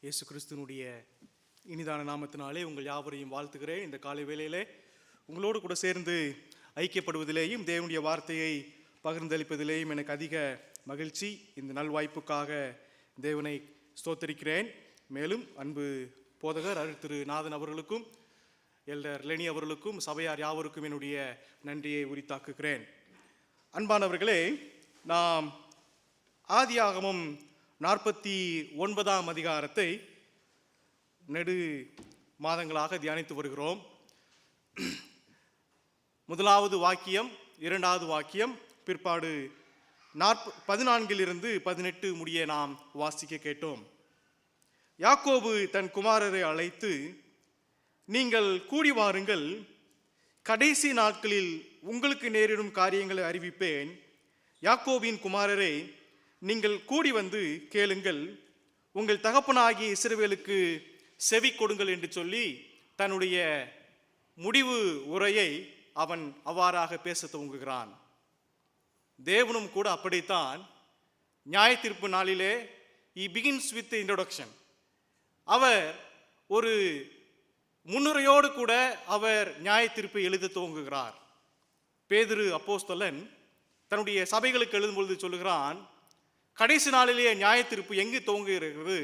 இயேசு கிறிஸ்துனுடைய இனிதான நாமத்தினாலே உங்கள் யாவரையும் வாழ்த்துகிறேன். இந்த காலை வேளையிலே உங்களோடு கூட சேர்ந்து ஐக்கியப்படுவதிலேயும் தேவனுடைய வார்த்தையை பகிர்ந்தளிப்பதிலேயும் எனக்கு அதிக மகிழ்ச்சி. இந்த நல்வாய்ப்புக்காக தேவனை ஸ்தோத்தரிக்கிறேன். மேலும் அன்பு போதகர் திரு நாதன் அவர்களுக்கும் எல்டர் லெனி அவர்களுக்கும் சபையார் யாவருக்கும் என்னுடைய நன்றியை உரித்தாக்குகிறேன். அன்பானவர்களே, நாம் ஆதியாகமம் 49ஆம் அதிகாரத்தை நெடு மாதங்களாக தியானித்து வருகிறோம். முதலாவது வாக்கியம், இரண்டாவது வாக்கியம், பிற்பாடு 14 முடிய நாம் வாசிக்க கேட்டோம். யாக்கோபு தன் குமாரரை அழைத்து, நீங்கள் கூடி வாருங்கள், கடைசி நாட்களில் உங்களுக்கு நேரிடும் காரியங்களை அறிவிப்பேன். யாக்கோபின் குமாரரை, நீங்கள் கூடி வந்து கேளுங்கள், உங்கள் தகப்பனாகிய இஸ்ரவேலுக்கு செவி கொடுங்கள் என்று சொல்லி தன்னுடைய முடிவு உரையை அவன் அவ்வாறாக பேச துவங்குகிறான். தேவனும் கூட அப்படித்தான். நியாய தீர்ப்பு நாளிலே he begins with the introduction. அவர் ஒரு முன்னுரையோடு கூட அவர் நியாய தீர்ப்பை எழுத துவங்குகிறார். பேதுரு அப்போஸ்தலன் தன்னுடைய சபைகளுக்கு எழுதும் பொழுது சொல்லுகிறான், கடைசி நாளிலேயே நியாய தீர்ப்பு எங்கு துவங்குகிறது?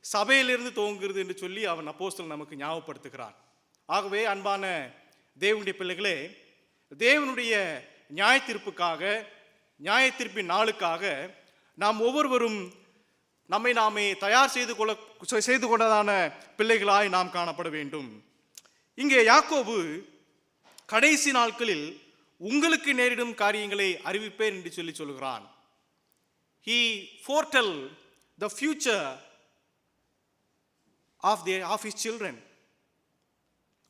சபையிலிருந்து துவங்குகிறது என்று சொல்லி அவன் அப்போஸ்தலன் நமக்கு ஞாபகப்படுத்துகிறான். ஆகவே அன்பான தேவனுடைய பிள்ளைகளே, தேவனுடைய நியாய தீர்ப்புக்காக, நியாய தீர்ப்பின் நாளுக்காக நாம் ஒவ்வொருவரும் நம்மை நாமே தயார் செய்து கொண்டதான பிள்ளைகளாய் நாம் காணப்பட வேண்டும். இங்கே யாக்கோபு கடைசி நாட்களில் உங்களுக்கு நேரிடும் காரியங்களை அறிவிப்பேன் என்று சொல்லி சொல்கிறான். He foretell the future of his children.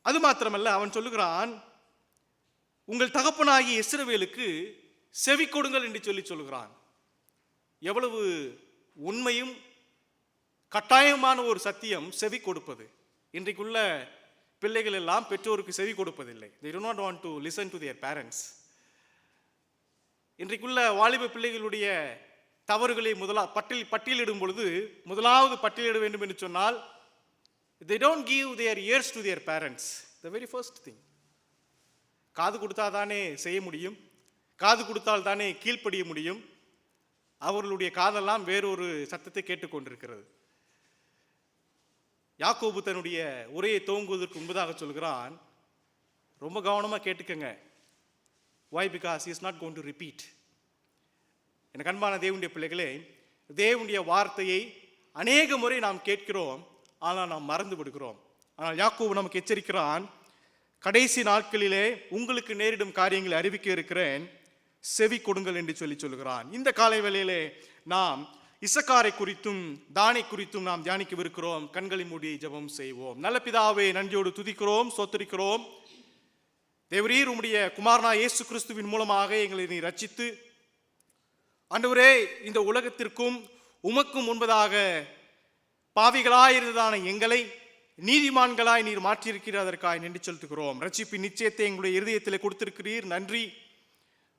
அது மாத்திரமல்ல, அவன் சொல்லுகிறான், உங்கள் தகப்பனாகிய இஸ்ரவேலுக்கு செவி கொடுங்கள் என்று சொல்லி சொல்லுகிறான். எவ்வளவு உண்மையும் கட்டாயமான ஒரு சத்தியம் செவி கொடுப்பது. இன்றைக்குள்ள பிள்ளைகள் எல்லாம் பெற்றோருக்கு செவி கொடுப்பதில்லை. They do not want to listen to their parents. இன்றைக்குள்ள வாலிப பிள்ளைகளுடைய தவறுகளை பட்டியலிடும் பொழுது முதலாவது பட்டியலிட வேண்டும் என்று சொன்னால், they don't give their ears to their parents. The very first thing. காது கொடுத்தால் தானே செய்ய முடியும், காது கொடுத்தால் தானே கீழ்ப்படிய முடியும். அவர்களுடைய காதெல்லாம் வேறொரு சத்தத்தை கேட்டுக்கொண்டிருக்கிறது. யாக்கோபு தன்னுடைய உரையை துவங்குவதற்கு முன்பதாக சொல்கிறான், ரொம்ப கவனமாக கேட்டுக்கங்க. Why? Because he is not going to repeat. எனக்கு அன்பான தேவனுடைய பிள்ளைகளே, தேவனுடைய வார்த்தையை அநேக முறை நாம் கேட்கிறோம், ஆனால் நாம் மறந்து விடுகிறோம். ஆனால் யாக்கோபு நமக்கு எச்சரிக்கிறான், கடைசி நாட்களிலே உங்களுக்கு நேரிடும் காரியங்களை அறிவிக்க இருக்கிறேன், செவி கொடுங்கள் என்று சொல்லி சொல்கிறான். இந்த காலை வேளையிலே நாம் இசக்காரை குறித்தும் தானை குறித்தும் நாம் தியானிக்கவிருக்கிறோம். கண்களை மூடி ஜெபம் செய்வோம். நல்ல பிதாவே, நன்றியோடு துதிக்கிறோம், ஸ்தோத்திரிக்கிறோம். தேவரீர் உம்முடைய குமாரனா இயேசு கிறிஸ்துவின் மூலமாக எங்களை நீ ரட்சித்து, ஆண்டவரே, இந்த உலகத்திற்கும் உமக்கும் முன்பதாக பாவிகளாயிருந்ததான எங்களை நீதிமான்களாய் நீர் மாற்றியிருக்கிறீர். அதற்காக நன்றி செலுத்துகிறோம். ரட்சிப்பின் நிச்சயத்தை எங்களுடைய இருதயத்தில் கொடுத்திருக்கிறீர், நன்றி.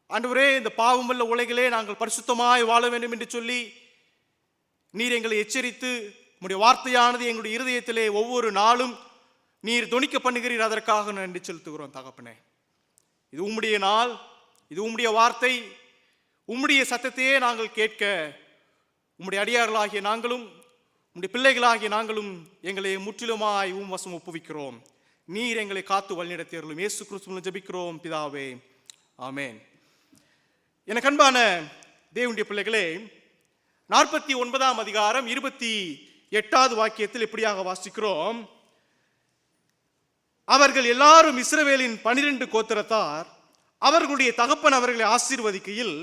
ஆண்டவரே, இந்த பாவமுள்ள உலகிலே நாங்கள் பரிசுத்தமாய் வாழ வேண்டும் என்று சொல்லி நீர் எங்களை எச்சரித்து உம்முடைய வார்த்தையானது எங்களுடைய இருதயத்திலே ஒவ்வொரு நாளும் நீர் தொனிக்க பண்ணுகிறீர். அதற்காக நன்றி செலுத்துகிறோம் தகப்பனே. இது உம்முடைய நாள், இது உம்முடைய வார்த்தை, உம்முடைய சத்தத்தையே நாங்கள் கேட்க உம்முடைய அடியார்களாகிய நாங்களும் உம்முடைய பிள்ளைகளாகிய நாங்களும் எங்களை முற்றிலுமாய் வசம் ஒப்புவிக்கிறோம். நீர் எங்களை காத்து வழிநடத்தியர்களும் இயேசு கிறிஸ்துவின் ஜெபிக்கிறோம் பிதாவே, ஆமென். எனக்கு அன்பான தேவனுடைய பிள்ளைகளே, 49ஆம் அதிகாரம் 28வது வாக்கியத்தில் இப்படியாக வாசிக்கிறோம், அவர்கள் எல்லாரும் இஸ்ரவேலின் 12 கோத்திரத்தார், அவர்களுடைய தகப்பன் அவர்களை ஆசீர்வதிக்கையில்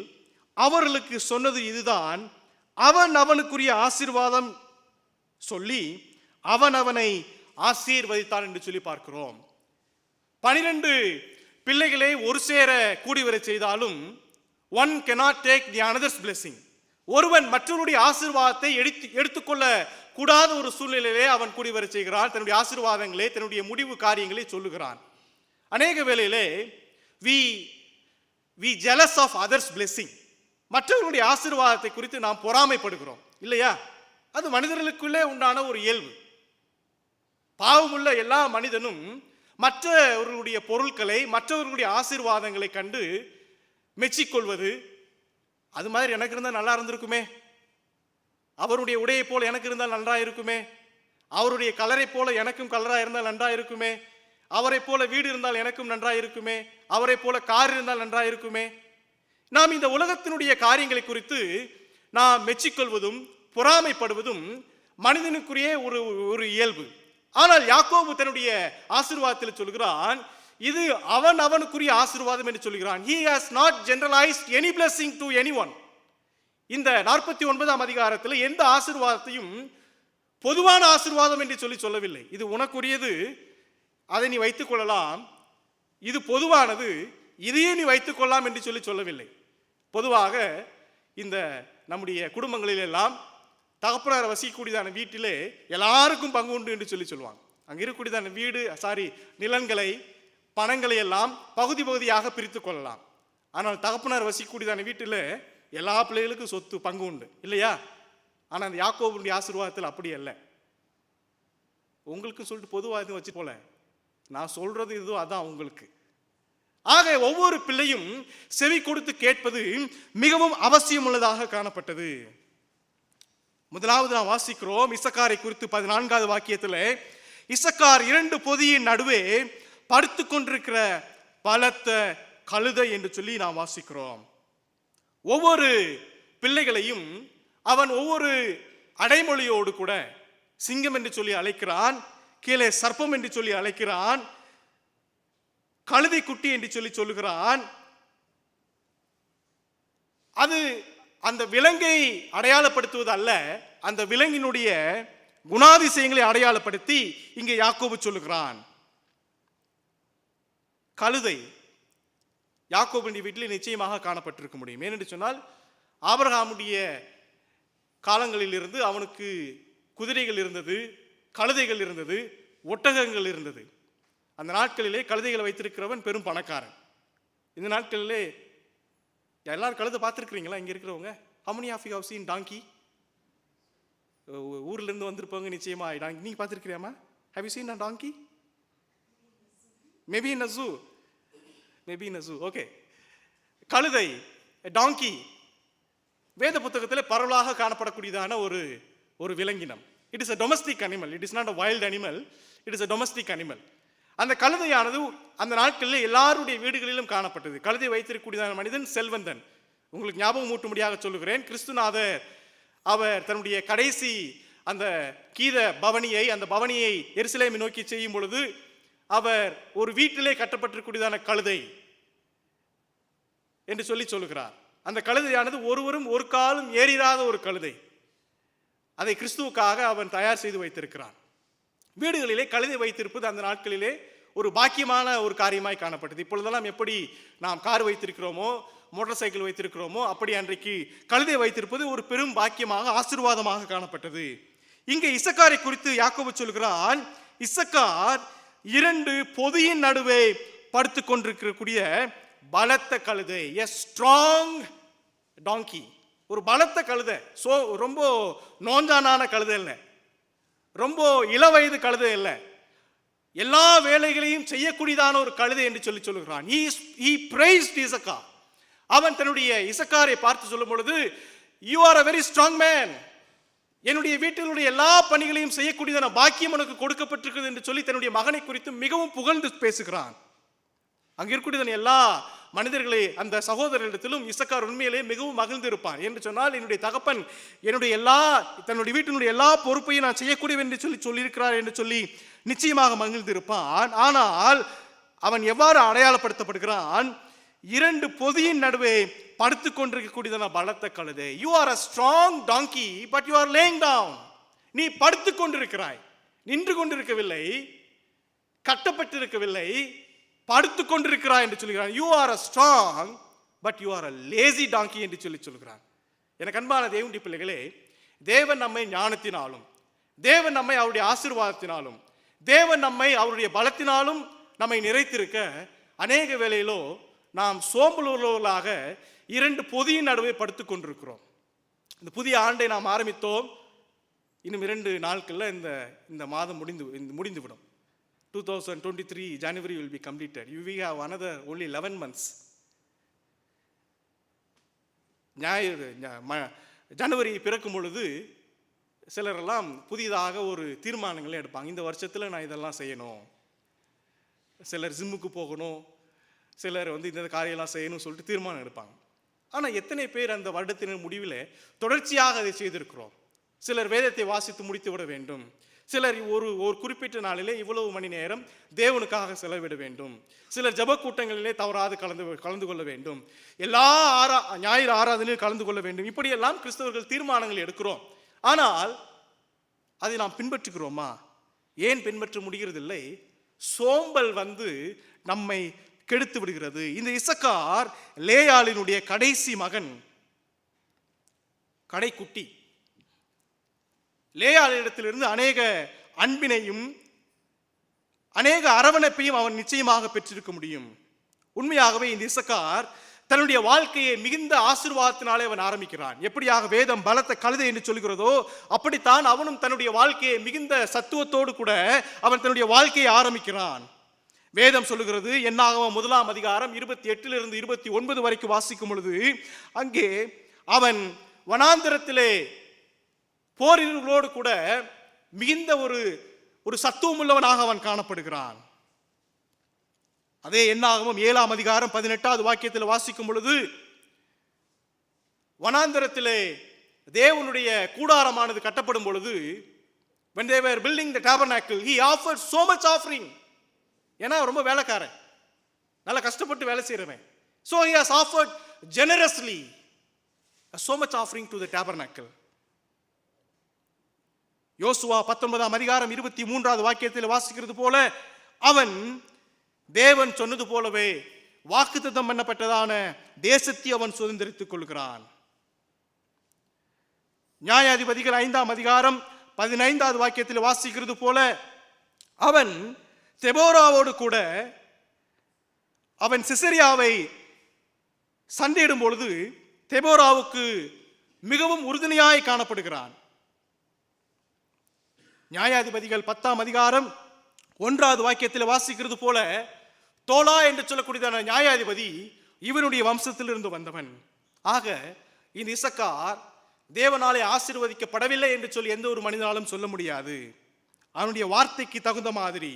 அவர்களுக்கு சொன்னது இதுதான், அவன் அவனுக்குரிய ஆசீர்வாதம் சொல்லி அவன் அவனை ஆசீர்வதித்தான் என்று சொல்லி பார்க்கிறோம். 12 பிள்ளைகளை ஒரு சேர கூடிவரை செய்தாலும் one cannot take the another's blessing. ஒருவன் மற்றவருடைய ஆசீர்வாதத்தை எடுத்துக்கொள்ள கூடாத ஒரு சூழ்நிலையிலே அவன் கூடிவர செய்கிறான். தன்னுடைய ஆசீர்வாதங்களை, தன்னுடைய முடிவு காரியங்களை சொல்லுகிறான். அநேக வேளையிலே we jealous of others blessing. மற்றவர்களுடைய ஆசீர்வாதத்தை குறித்து நாம் பொறாமைப்படுகிறோம் இல்லையா? அது மனிதர்களுக்குள்ளே உண்டான ஒரு இயல்பு. பாவமுள்ள எல்லா மனிதனும் மற்றவர்களுடைய பொருட்களை, மற்றவர்களுடைய ஆசீர்வாதங்களை கண்டு மெச்சிக்கொள்வது, அது மாதிரி எனக்கு இருந்தால் நல்லா இருந்திருக்குமே, அவருடைய உடையை போல எனக்கு இருந்தால் நன்றாக இருக்குமே, அவருடைய கலரை போல எனக்கும் கலராக இருந்தால் நன்றாக இருக்குமே, அவரை போல வீடு இருந்தால் எனக்கும் நன்றாக இருக்குமே, அவரை போல கார் இருந்தால் நன்றாக இருக்குமே. நாம் இந்த உலகத்தினுடைய காரியங்களை குறித்து நாம் மெச்சிக்கொள்வதும் பொறாமைப்படுவதும் மனிதனுக்குரிய ஒரு இயல்பு. ஆனால் யாக்கோபு தன்னுடைய ஆசீர்வாதத்தில் சொல்கிறான், இது அவனுக்குரிய ஆசீர்வாதம் என்று சொல்கிறான். He has not generalized any blessing to anyone. இந்த 49ஆம் அதிகாரத்தில் எந்த ஆசீர்வாதத்தையும் பொதுவான ஆசீர்வாதம் என்று சொல்லவில்லை. இது உனக்குரியது, அதை நீ வைத்துக் கொள்ளலாம், இது பொதுவானது, இதையே நீ வைத்துக் கொள்ளலாம் என்று சொல்லவில்லை. பொதுவாக இந்த நம்முடைய குடும்பங்களில் எல்லாம் தகப்பனார் வசிக்கக்கூடியதான வீட்டிலே எல்லாருக்கும் பங்கு உண்டு என்று சொல்லுவாங்க. அங்கே இருக்கக்கூடியதான நிலங்களை, பணங்களை எல்லாம் பகுதி பகுதியாக பிரித்து கொள்ளலாம். ஆனால் தகப்பனார் வசிக்கக்கூடியதான வீட்டில் எல்லா பிள்ளைகளுக்கும் சொத்து பங்கு உண்டு இல்லையா? ஆனால் அந்த யாக்கோபுடைய ஆசீர்வாதத்தில் அப்படி அல்ல. உங்களுக்கு சொல்லிட்டு பொதுவாக வச்சு போல நான் சொல்றது இதோ அதான் உங்களுக்கு. ஆக ஒவ்வொரு பிள்ளையும் செவி கொடுத்து கேட்பது மிகவும் அவசியம் உள்ளதாக காணப்பட்டது. முதலாவது நாம் வாசிக்கிறோம் இசக்காரை குறித்து 14வது வாக்கியத்தில், இசக்கார் 2 பொதியின் நடுவே படுத்து கொண்டிருக்கிற பலத்த கழுதை என்று சொல்லி நாம் வாசிக்கிறோம். ஒவ்வொரு பிள்ளைகளையும் அவன் ஒவ்வொரு அடைமொழியோடு கூட சிங்கம் என்று சொல்லி அழைக்கிறான், கீழே சர்ப்பம் என்று சொல்லி அழைக்கிறான், கழுதை குட்டி என்று சொல்லுகிறான். அது அந்த விலங்கை அடையாளப்படுத்துவது அல்ல, அந்த விலங்கினுடைய குணாதிசயங்களை அடையாளப்படுத்தி இங்கே யாக்கோபு சொல்லுகிறான். கழுதை யாக்கோபுடைய வீட்டில் நிச்சயமாக காணப்பட்டிருக்க முடியும். ஏனென்று சொன்னால் ஆபிரகாமுடைய காலங்களில் இருந்து அவனுக்கு குதிரைகள் இருந்தது, கழுதைகள் இருந்தது, ஒட்டகங்கள் இருந்தது. அந்த நாட்களிலே கழுதைகளை வைத்திருக்கிறவன் பெரும் பணக்காரன். இந்த நாட்களிலே எல்லாரும் கழுதை பார்த்துருக்கிறீங்களா? இங்கே இருக்கிறவங்க how many of you have seen donkey? ஊர்ல இருந்து வந்திருப்பாங்க நிச்சயமா. நீங்க பார்த்துருக்கிறியாமா? have you seen a donkey? maybe in a zoo. okay. கழுதை, டாங்கி வேத புத்தகத்தில் பரவலாக காணப்படக்கூடியதான ஒரு விலங்கினம். It is a domestic animal, it is not a wild animal, it is a domestic animal. அந்த கழுதையானது அந்த நாட்களில் எல்லாருடைய வீடுகளிலும் காணப்பட்டது. கழுதை வைத்திருக்கக்கூடியதான மனிதன் செல்வந்தன். உங்களுக்கு ஞாபகம் ஊட்டும்படியாக சொல்லுகிறேன், கிறிஸ்துநாதர் அவர் தன்னுடைய கடைசி அந்த கீத பவனியை, அந்த பவனியை எருசலேமை நோக்கி செய்யும் பொழுது அவர் ஒரு வீட்டிலே கட்டப்பட்டிருக்கக்கூடியதான கழுதை என்று சொல்லுகிறார். அந்த கழுதையானது ஒருவரும் ஒரு காலும் ஏறிராத ஒரு கழுதை. அதை கிறிஸ்துவுக்காக அவன் தயார் செய்து வைத்திருக்கிறான். வீடுகளிலே கழுதை வைத்திருப்பது அந்த நாட்களிலே ஒரு பாக்கியமான ஒரு காரியமாய் காணப்பட்டது. இப்பொழுதெல்லாம் எப்படி நாம் கார் வைத்திருக்கிறோமோ, மோட்டார் சைக்கிள் வைத்திருக்கிறோமோ, அப்படி அன்றைக்கு கழுதை வைத்திருப்பது ஒரு பெரும் பாக்கியமாக, ஆசீர்வாதமாக காணப்பட்டது. இங்கே இசக்காரை குறித்து யாக்கோபு சொல்கிறான், இசக்கார் 2 பொதியின் நடுவே படுத்து கொண்டிருக்கக்கூடிய பலத்த கழுதை, a strong donkey. ஒரு பலத்த கழுதை, ரொம்ப நோஞ்சானான கழுதை இல்லை, ரொம்ப இளவயது கழுதை இல்லை, எல்லா வேலைகளையும் செய்யக்கூடியதான ஒரு கழுதை என்று சொல்லுகிறான். he praised Isaac. அவன் தன்னுடைய இசக்காரை பார்த்து சொல்லும் பொழுது, you are a very strong man, என்னுடைய வீட்டினுடைய எல்லா பணிகளையும் செய்யக்கூடியதான பாக்கியம் உனக்கு கொடுக்கப்பட்டிருக்கிறது என்று சொல்லி தன்னுடைய மகனை குறித்து மிகவும் புகழ்ந்து பேசுகிறான். அங்கே இருக்கக்கூடியதான எல்லா மனிதர்களை, அந்த சகோதரரிடத்திலும் இசக்கார் உண்மையிலே மிகவும் மகிழ்ந்திருப்பான். என்று சொன்னால் என்னுடைய தகப்பன் என்னுடைய தன்னுடைய வீட்டினுடைய எல்லா பொறுப்பையும் நான் செய்யக்கூடியவன் என்று சொல்லியிருக்கிறார் என்று சொல்லி நிச்சயமாக மகிழ்ந்திருப்பான். ஆனால் அவன் எவ்வாறு அடையாளப்படுத்தப்படுகிறான்? 2 பொதியின் நடுவே படுத்து கொண்டிருக்கக்கூடியதான பலத்த கழுதை. You are a strong donkey but you are laying down. நீ படுத்து கொண்டிருக்கிறாய், நின்று கொண்டிருக்கவில்லை, கட்டப்பட்டிருக்கவில்லை, படுத்து கொண்டிருக்கிறாய் என்று சொல்கிறான். You are a strong but you are a lazy donkey என்று சொல்கிறான். எனக்கு அன்பான தேவனுடைய பிள்ளைகளே, தேவன் நம்மை ஞானத்தினாலும், தேவன் நம்மை அவருடைய ஆசீர்வாதத்தினாலும், தேவன் நம்மை அவருடைய பலத்தினாலும் நம்மை நிறைத்திருக்க அநேக வேளையிலோ நாம் சோம்பலுள்ளவர்களாக 2 பொதியின் நடுவே படுத்து கொண்டிருக்கிறோம். இந்த புதிய ஆண்டை நாம் ஆரம்பித்தோம். இன்னும் 2 நாட்களில் இந்த இந்த மாதம் முடிந்துவிடும். 2023 January will be completed. We have another only 11 months. ஜனவரி பிறக்கும் பொழுது சிலரெல்லாம் புதிதாக ஒரு தீர்மானங்களை எடுப்பாங்க. இந்த வருஷத்தில் நான் இதெல்லாம் செய்யணும், சிலர் ஜிம்முக்கு போகணும், சிலர் இந்த காரியெல்லாம் செய்யணும்னு சொல்லிட்டு தீர்மானம் எடுப்பாங்க. ஆனால் எத்தனை பேர் அந்த வருடத்தின் முடிவில் தொடர்ச்சியாக அதை செய்திருக்கிறோம்? சிலர் வேதத்தை வாசித்து முடித்து விட வேண்டும், சிலர் ஒரு குறிப்பிட்ட நாளிலே இவ்வளவு மணி நேரம் தேவனுக்காக செலவிட வேண்டும், சிலர் ஜப கூட்டங்களிலே தவறாது கலந்து கொள்ள வேண்டும், எல்லா ஞாயிறு ஆராதனையில் கலந்து கொள்ள வேண்டும். இப்படியெல்லாம் கிறிஸ்தவர்கள் தீர்மானங்கள் எடுக்கிறோம். ஆனால் அதை நாம் பின்பற்றுகிறோமா? ஏன் பின்பற்ற முடிகிறதில்லை? சோம்பல் நம்மை கெடுத்து விடுகிறது. இந்த இசக்கார் லேயாளினுடைய கடைசி மகன், கடைக்குட்டி. லேயாளிடத்திலிருந்து அநேக அன்பினையும் அநேக அரவணைப்பையும் அவன் நிச்சயமாக பெற்றிருக்க முடியும். உண்மையாகவே இந்த இசக்கார் தன்னுடைய வாழ்க்கையை மிகுந்த ஆசீர்வாதத்தினாலே அவன் ஆரம்பிக்கிறான். எப்படியாக வேதம் பலத்த கழுதை என்று சொல்கிறதோ அப்படித்தான் அவனும் தன்னுடைய வாழ்க்கையை மிகுந்த சத்துவத்தோடு கூட அவன் தன்னுடைய வாழ்க்கையை ஆரம்பிக்கிறான். வேதம் சொல்லுகிறது, என்னாகமம் 1 அதிகாரம் 28 29 வரைக்கும் வாசிக்கும் பொழுது, அங்கே அவன் வனாந்தரத்திலே போரினர்களோடு கூட மிகுந்த ஒரு சத்துவம் உள்ளவனாக அவன் காணப்படுகிறான். அதே என்னாகமம் 7 அதிகாரம் 18 வாக்கியத்தில் வாசிக்கும் பொழுது, வனாந்தரத்திலே தேவனுடைய கூடாரமானது கட்டப்படும் பொழுது, when they were building the tabernacle, he offered so much offering. ஏன்னா ரொம்ப வேலைக்காரன், நல்லா கஷ்டப்பட்டு வேலை செய்கிறவன். So he has offered generously so much offering to the tabernacle. யோசுவா 19 அதிகாரம் 23 வாக்கியத்தில் வாசிக்கிறது போல, அவன் தேவன் சொன்னது போலவே வாக்குத்தத்தம் பண்ணப்பட்டதான தேசத்தை அவன் சுதந்திரித்துக் கொள்கிறான். நியாயாதிபதிகள் 5 அதிகாரம் 15 வாக்கியத்தில் வாசிக்கிறது போல, அவன் தெபோராவோடு கூட அவன் சிசரியாவை சண்டையிடும் பொழுது தெபோராவுக்கு மிகவும் உறுதுணையாய் காணப்படுகிறான். நியாயாதிபதிகள் 10 அதிகாரம் 1 வாக்கியத்தில் வாசிக்கிறது போல, தோலா என்று சொல்லக்கூடியதான நியாயாதிபதி இவனுடைய வம்சத்திலிருந்து வந்தவன். ஆக இந்த இசக்கார் தேவனாலே ஆசீர்வதிக்கப்படவில்லை என்று சொல்லி எந்த ஒரு மனிதனாலும் சொல்ல முடியாது. அவனுடைய வார்த்தைக்கு தகுந்த மாதிரி,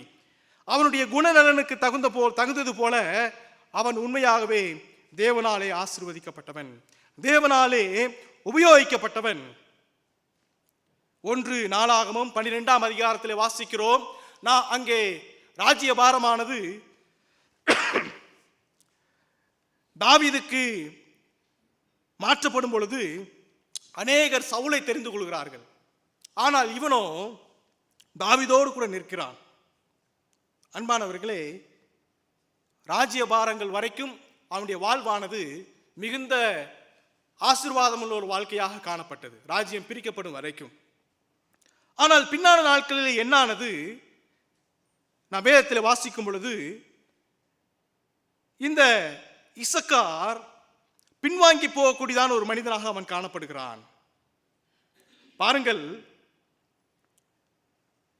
அவனுடைய குணநலனுக்கு தகுந்தது போல அவன் உண்மையாகவே தேவனாலே ஆசீர்வதிக்கப்பட்டவன், தேவனாலே உபயோகிக்கப்பட்டவன். 1 நாளாகமம் 12 அதிகாரத்தில் வாசிக்கிறோம், நான் அங்கே ராஜ்ய பாரமானது தாவீதுக்கு மாற்றப்படும் பொழுது அநேகர் சவுலை தெரிந்து கொள்கிறார்கள். ஆனால் இவனோ தாவீதோடு கூட நிற்கிறான். அன்பானவர்களே, ராஜ்ய பாரங்கள் வரைக்கும் அவனுடைய வாழ்வானது மிகுந்த ஆசீர்வாதம் உள்ள ஒரு வாழ்க்கையாக காணப்பட்டது, ராஜ்யம் பிரிக்கப்படும் வரைக்கும். ஆனால் பின்னான நாட்களில் என்னானது? நான் வேதத்தில் வாசிக்கும் பொழுது இந்த இசக்கார் பின்வாங்கி போகக்கூடியதான ஒரு மனிதனாக அவன் காணப்படுகிறான். பாருங்கள்,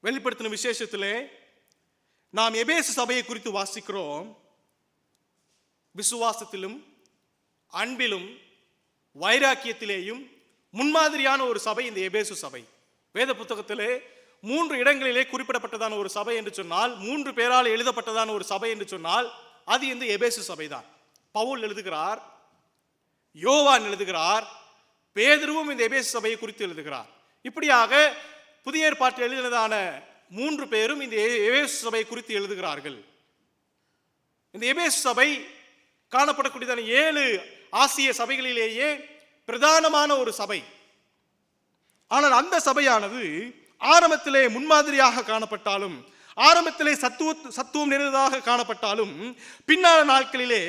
வெளிப்படுத்தின விசேஷத்திலே நாம் எபேசு சபையை குறித்து வாசிக்கிறோம். விசுவாசத்திலும் அன்பிலும் வைராக்கியத்திலேயும் முன்மாதிரியான ஒரு சபை இந்த எபேசு சபை. வேத புத்தகத்திலே 3 இடங்களிலே குறிப்பிடப்பட்டதான ஒரு சபை என்று சொன்னால், 3 பேரால் எழுதப்பட்டதான ஒரு சபை என்று சொன்னால் அது இந்த எபேசு சபைதான். பவுல் எழுதுகிறார், யோவான் எழுதுகிறார், பேதுருவும் இந்த எபேசு சபையை குறித்து எழுதுகிறார். இப்படியாக புதிய ஏற்பாட்டில் எழுதினதான 3 பேரும் இந்த எபேசு சபையை குறித்து எழுதுகிறார்கள். இந்த எபேசு சபை காணப்படக்கூடியதான 7 ஆசிய சபைகளிலேயே பிரதானமான ஒரு சபை. ஆனால் அந்த சபையானது ஆரம்பத்திலே முன்மாதிரியாக காணப்பட்டாலும், ஆரம்பத்திலே சத்துவம் நிறைந்ததாக காணப்பட்டாலும், பின்னான நாட்களிலே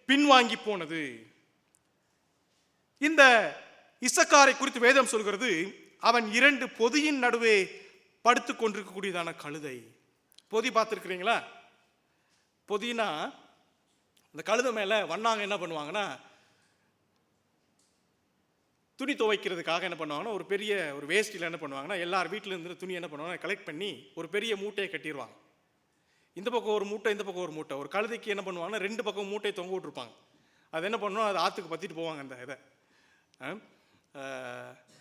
பின்வாங்கி போனது. இந்த இசக்காரை குறித்து வேதம் சொல்கிறது, அவன் 2 பொதியின் நடுவே படுத்துக் கொண்டிருக்கக்கூடியதான கழுதை. பொதி பார்த்துருக்கிறீங்களா? பொதினா அந்த கழுதை மேல வண்ணாங்க என்ன பண்ணுவாங்கன்னா, துணி துவைக்கிறதுக்காக என்ன பண்ணுவாங்கன்னா ஒரு பெரிய ஒரு வேஸ்டில் என்ன பண்ணுவாங்கன்னா எல்லார் வீட்டில் இருந்து துணி என்ன பண்ணுவாங்கன்னா கலெக்ட் பண்ணி ஒரு பெரிய மூட்டையை கட்டிடுவாங்க. இந்த பக்கம் ஒரு மூட்டை, இந்த பக்கம் ஒரு மூட்டை. ஒரு கழுதைக்கு என்ன பண்ணுவாங்கன்னா 2 பக்கம் மூட்டையை தொங்க விட்டுருப்பாங்க. அது என்ன பண்ணணும், அது ஆற்றுக்கு பற்றிட்டு போவாங்க. அந்த இதை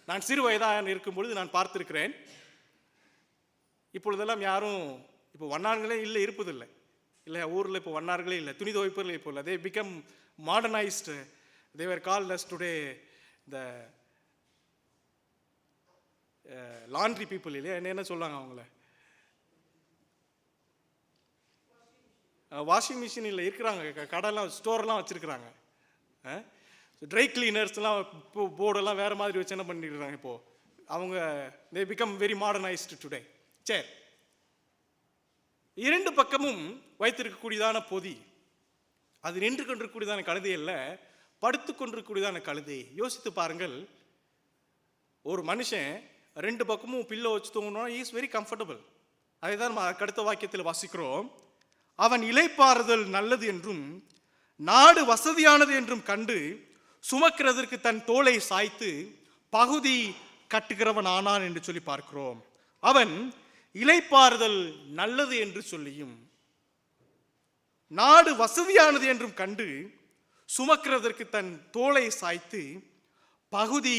நான் சிறு வயதாக இருக்கும்பொழுது நான் பார்த்துருக்கிறேன். இப்பொழுதெல்லாம் யாரும் இப்போ வண்ணார்களே இல்லை, இருப்பதில்லை. இல்லை, ஊரில் இப்போ வண்ணார்களே இல்லை, துணி துவைப்பர்கள் இப்போ இல்லை. They become modernised. They were called as today the laundry people இல்லையா, என்ன சொல்லுவாங்க அவங்கள, வாஷிங் மிஷின் இல்லை இருக்கிறாங்க, கடைலாம் ஸ்டோர்லாம் வச்சுருக்குறாங்க. ட்ரை கிளீனர்ஸ்லாம் இப்போ போர்டெல்லாம் வேறு மாதிரி வச்சு என்ன பண்ணிடுறாங்க இப்போது அவங்க. They become very modernised today. சரி, 2 பக்கமும் வைத்திருக்கக்கூடியதான பொதி, அது நின்று கொண்டிருக்கக்கூடியதான கழுதை அல்ல, படுத்து கொண்டிருக்கக்கூடியதான கழுதை. யோசித்து பாருங்கள், ஒரு மனுஷன் 2 பக்கமும் பில்லோ வச்சு தூங்கணும், இஸ் வெரி கம்ஃபர்டபுள். அதை தான் நம்ம அடுத்த வாக்கியத்தில் வாசிக்கிறோம். அவன் இளைப்பாறுதல் நல்லது என்றும் நாடு வசதியானது என்றும் கண்டு சுமக்கிறதற்கு தன் தோளை சாய்த்து பகுதி கட்டுகிறவன் ஆனான் என்று சொல்லி பார்க்கிறோம். அவன் இளைப்பாறுதல் நல்லது என்று சொல்லியும் நாடு வசதியானது என்றும் கண்டு சுமக்கிறதற்கு தன் தோளை சாய்த்து பகுதி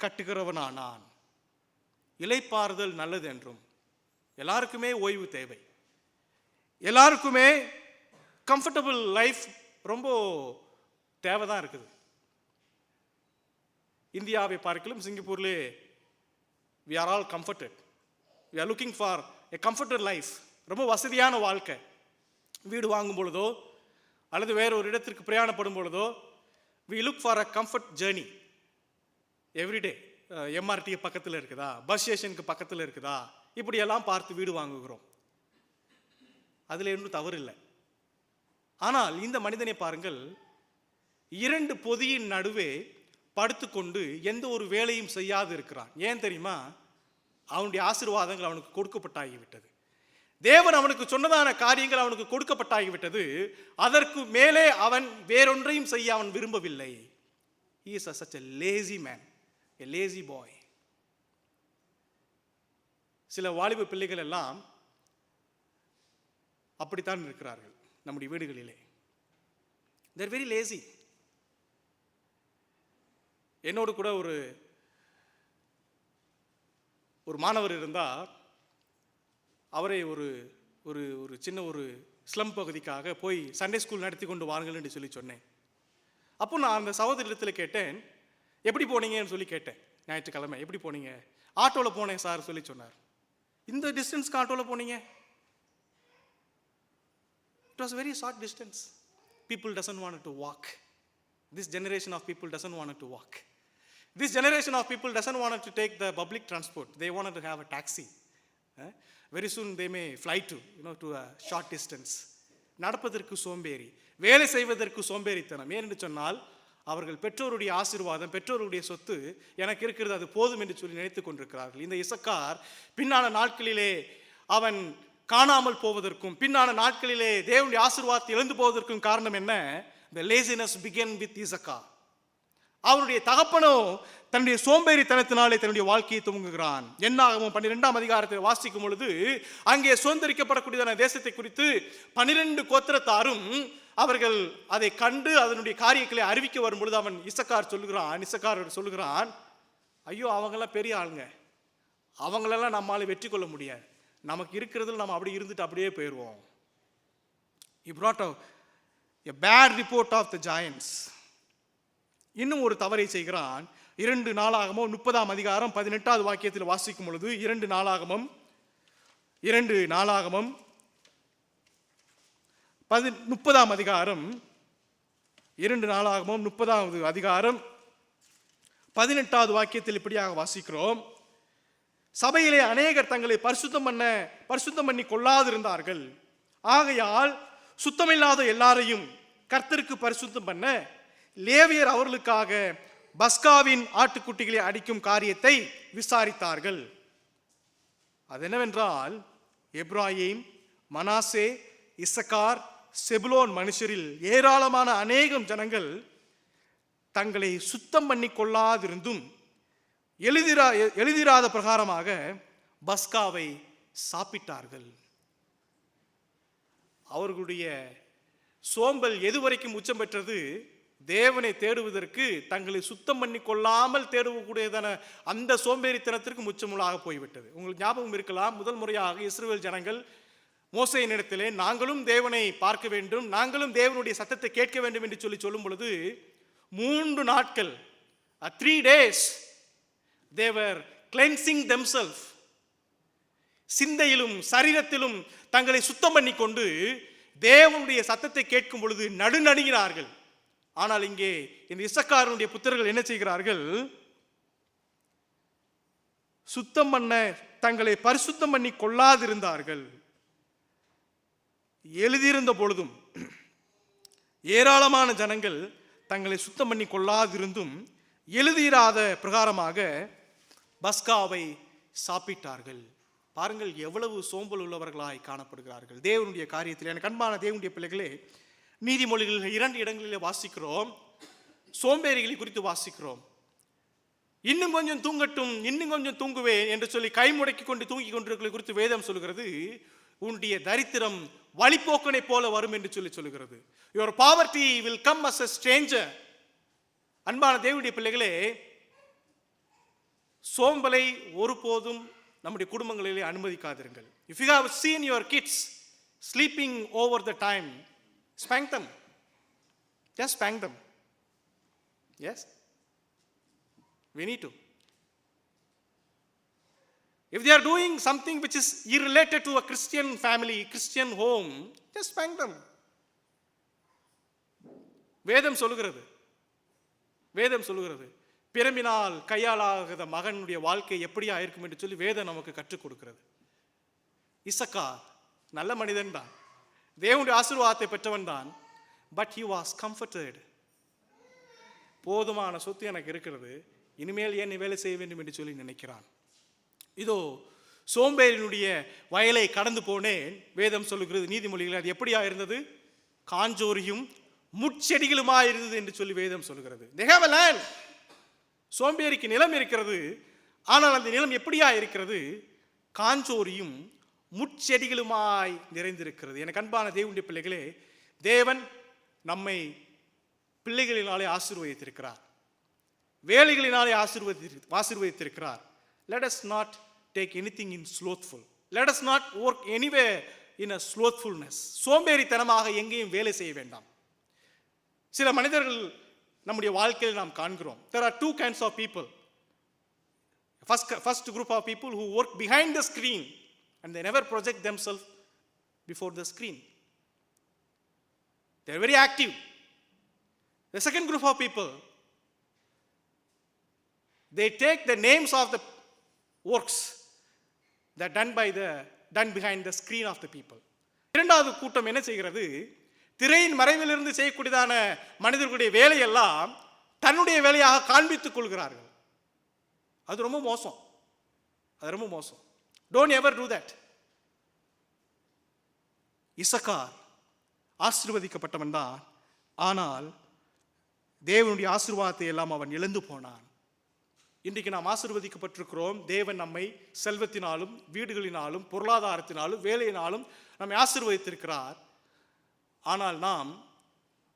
கட்டுகிறவன் ஆனான். இளைப்பாறுதல் நல்லது என்றும், எல்லாருக்குமே ஓய்வு தேவை, எல்லாருக்குமே கம்ஃபர்டபுள் லைஃப் ரொம்ப தேவைதான் இருக்குது. இந்தியாவை பார்க்கலும் சிங்கப்பூர்லே we are all comforted. We are looking for a comforted life. ரொம்ப வசதியான வாழ்க்கை. வீடு வாங்கும் பொழுதோ அல்லது வேற ஒரு இடத்திற்கு பிரயாணப்படும் பொழுதோ we look for a comfort journey every day. MRT பக்கத்தில் இருக்குதா, பஸ் ஸ்டேஷனுக்கு பக்கத்தில் இருக்குதா, இப்படியெல்லாம் பார்த்து வீடு வாங்குகிறோம். அதில் ஒன்றும் தவறு இல்லை. ஆனால் இந்த மனிதனை பாருங்கள், 2 பொதியின் நடுவே படுத்துக்கொண்டு எந்த ஒரு வேலையும் செய்யாது இருக்கிறான். ஏன் தெரியுமா? அவனுடைய ஆசீர்வாதங்கள் அவனுக்கு கொடுக்கப்பட்டாகிவிட்டது. தேவன் அவனுக்கு சொன்னதான காரியங்கள் அவனுக்கு கொடுக்கப்பட்டாகிவிட்டது. அதற்கு மேலே அவன் வேறொன்றையும் செய்ய அவன் விரும்பவில்லை. He is such a lazy man, a lazy boy. சில வாலிப பிள்ளைகள் எல்லாம் அப்படித்தான் இருக்கிறார்கள் நம்முடைய வீடுகளிலே. they are very lazy. என்னோடு கூட ஒரு மாணவர் இருந்தார். அவரை ஒரு ஒரு ஒரு சின்ன ஒரு ஸ்லம் பகுதிக்காக போய் சண்டே ஸ்கூல் நடத்தி கொண்டு வாருங்கள் என்று சொல்லி சொன்னேன். அப்போ நான் அந்த சகோதரத்தில் கேட்டேன், எப்படி போனீங்கன்னு சொல்லி கேட்டேன். ஞாயிற்றுக்கிழமை எப்படி போனீங்க? ஆட்டோவில் போனேன் சார் சொல்லி சொன்னார். இந்த டிஸ்டன்ஸ்க்கு ஆட்டோவில் போனீங்க? It was a very short distance. People doesn't want to walk. This generation of people doesn't want to walk. This generation of people doesn't want to take the public transport. They wanted to have a taxi. Very soon they may fly to a short distance. நடப்பதற்கு சோம்பேறி, வேலை செய்வதற்கு சோம்பேறித்தனம். ஏனென்று சொன்னால் அவர்கள் பெற்றோருடைய ஆசீர்வாதம், பெற்றோருடைய சொத்து எனக்கு இருக்கிறது, அது போதும் என்று சொல்லி நினைத்துக் கொண்டிருக்கிறார்கள். இந்த இசக்கார் பின்னான நாட்களிலே அவன் காணாமல் போவதற்கும் பின்னான நாட்களிலே தேவனுடைய ஆசீர்வாதத்தை இழந்து போவதற்கும் காரணம் என்ன? The laziness began with Isaac. அவருடைய தகப்பனோ தன்னுடைய சோம்பேறித்தனத்தினாலே தன்னுடைய வாழ்க்கையை துவங்குகிறான். என்னாகமம் 12ஆம் அதிகாரத்தை வாசிக்கும் பொழுது அங்கே சுதந்திரிக்கப்படக்கூடியதான தேசத்தை குறித்து 12 கோத்திரத்தாரும் அவர்கள் அதை கண்டு அதனுடைய காரியங்களை அறிவிக்க வரும் பொழுது அவன் இசக்கார் சொல்லுகிறான், ஐயோ அவங்கெல்லாம் பெரிய ஆளுங்க, அவங்களெல்லாம் நம்மால வெற்றி கொள்ள முடியாது, நமக்கு இருக்கிறதுல நம்ம அப்படி இருந்துட்டு அப்படியே போயிடுவோம். He brought a bad report of the giants. இன்னும் ஒரு தவறை செய்கிறான். 2 நாளாகமம் 30ஆம் அதிகாரம் 18வது வாக்கியத்தில் வாசிக்கும் பொழுது 2 நாளாகமம் 30ஆம் அதிகாரம் 2 நாளாகமம் 30வது அதிகாரம் 18வது வாக்கியத்தில் இப்படியாக வாசிக்கிறோம். சபையிலே அநேகர் தங்களை பரிசுத்தம் பண்ணி கொள்ளாதிருந்தார்கள். ஆகையால் சுத்தமில்லாத எல்லாரையும் கர்த்தருக்கு பரிசுத்தம் பண்ண லேவியர் அவர்களுக்காக பஸ்காவின் ஆட்டுக்குட்டிகளை அடிக்கும் காரியத்தை விசாரித்தார்கள். அது என்னவென்றால், எப்ராயிம், மனாசே, இசக்கார், செபுலோன் மனுஷரில் ஏராளமான அநேகம் ஜனங்கள் தங்களை சுத்தம் பண்ணி கொள்ளாதிருந்தும் எழுதிராத பிரகாரமாக பஸ்காவை சாப்பிட்டார்கள். அவர்களுடைய சோம்பல் எதுவரைக்கும் உச்சம் பெற்றது? தேவனை தேடுவதற்கு தங்களை சுத்தம் பண்ணி கொள்ளாமல் தேடக்கூடியதான அந்த சோம்பேறித்தனத்திற்கு முச்சமுள்ளாக போய்விட்டது. உங்களுக்கு ஞாபகம் இருக்கலாம், முதல் முறையாக இஸ்ரவேல் ஜனங்கள் மோசேயின் இடத்திலே நாங்களும் தேவனை பார்க்க வேண்டும், நாங்களும் தேவனுடைய சத்தத்தை கேட்க வேண்டும் என்று சொல்லும் பொழுது 3 நாட்கள் 3 days they were cleansing themselves. சிந்தையிலும் சரீரத்திலும் தங்களை சுத்தம் பண்ணி கொண்டு தேவனுடைய சத்தத்தை கேட்கும் பொழுது நடுநடுங்கினார்கள். ஆனால் இங்கே இந்த இசக்காரனுடைய புத்திரர்கள் என்ன செய்கிறார்கள்? சுத்தம் பண்ண தங்களை பரிசுத்தம் பண்ணி கொள்ளாதிருந்தார்கள். எழுதியிருந்த பொழுதும் ஏராளமான ஜனங்கள் தங்களை சுத்தம் பண்ணி கொள்ளாதிருந்தும் எழுதியிராத பிரகாரமாக பஸ்காவை சாப்பிட்டார்கள். பாருங்கள் எவ்வளவு சோம்பல் உள்ளவர்களாய் காணப்படுகிறார்கள் தேவனுடைய காரியத்தில். எனக்கு அன்பான தேவனுடைய பிள்ளைகளே, நீதிமொழிகள் 2 இடங்களிலே வாசிக்கிறோம், சோம்பேறிகளை குறித்து வாசிக்கிறோம். இன்னும் கொஞ்சம் தூங்கட்டும், இன்னும் கொஞ்சம் தூங்குவேன் என்று சொல்லி கை முடக்கி கொண்டு தூங்கி கொண்டிருக்கிற குறித்து வேதம் சொல்கிறது. உன்னுடைய தரித்திரம் வழிபோக்கனை போல வரும் என்று சொல்லுகிறது. Your poverty will come as a stranger. அன்பான தேவனுடைய பிள்ளைகளே, சோம்பலை ஒருபோதும் நம்முடைய குடும்பங்களிலே அனுமதிக்காதிருங்கள். If you have seen your kids sleeping over the time, spank them. Just spank them. Yes, we need to. If they are doing something which is irrelated to a Christian family, Christian home, just spank them. வேதம் சொல்லுகிறது பிறம்பினால் கையாளாகாத மகனுடைய வாழ்க்கை எப்படியா இருக்கும் என்று சொல்லி வேதம் நமக்கு கற்றுக் கொடுக்கிறது. இசக்கா நல்ல மனிதன் தான், தேவனுடைய ஆசீர்வாதத்தை பெற்றவன் தான். But he was comforted. போதுமான சொத்து எனக்கு இருக்கிறது, இனிமேல் ஏன் வேலை செய்ய வேண்டும் என்று சொல்லி நினைக்கிறான். இதோ சோம்பேறினுடைய வயலை கடந்து போனேன். வேதம் சொல்லுகிறது நீதிமொழிகள் அது எப்படியா இருந்தது? காஞ்சோரியும் முட்செடிகளுமா இருந்தது என்று சொல்லி வேதம் சொல்லுகிறது. They have a land. சோம்பேறிக்கு நிலம் இருக்கிறது, ஆனால் அந்த நிலம் எப்படியா இருக்கிறது? காஞ்சோரியும் முட்செடிகளுமாய் நிறைந்திருக்கிறது. எனக்கு அன்பான தேவனுடைய பிள்ளைகளே, தேவன் நம்மை பிள்ளைகளினாலே ஆசீர்வதித்திருக்கிறார், வேலைகளினாலே ஆசீர்வதித்திருக்கிறார். Let us not take anything in slothful. Let us not work anywhere in a slothfulness. சோம்பேறித்தனமாக எங்கேயும் வேலை செய்ய வேண்டாம். சில மனிதர்கள் நம்முடைய வாழ்க்கையில் நாம் காண்கிறோம். There are 2 kinds of people. First group of people who work behind the screen and they never project themselves before the screen. They are very active. The second group of people, they take the names of the works that done behind the screen of the people. இரண்டாவது கூட்டம் என்ன செய்கிறது? திரையின் மறைவிலிருந்து செய்யக்கூடியதான மனிதர்களுடைய வேலையெல்லாம் தன்னுடைய வேலையாக காண்பித்துக் கொள்கிறார்கள். அது ரொம்ப மோசம். Don't ever do that. Issachar ஆசீர்வதிக்கப்பட்டவன் தான், ஆனால் தேவனுடைய ஆசீர்வாதத்தை எல்லாம் அவன் இழந்து போனான். இன்றைக்கு நாம் ஆசீர்வதிக்கப்பட்டிருக்கிறோம். தேவன் நம்மை செல்வத்தினாலும் வீடுகளினாலும் பொருளாதாரத்தினாலும் வேலையினாலும் நம்மை ஆசீர்வதித்திருக்கிறார். ஆனால் நாம்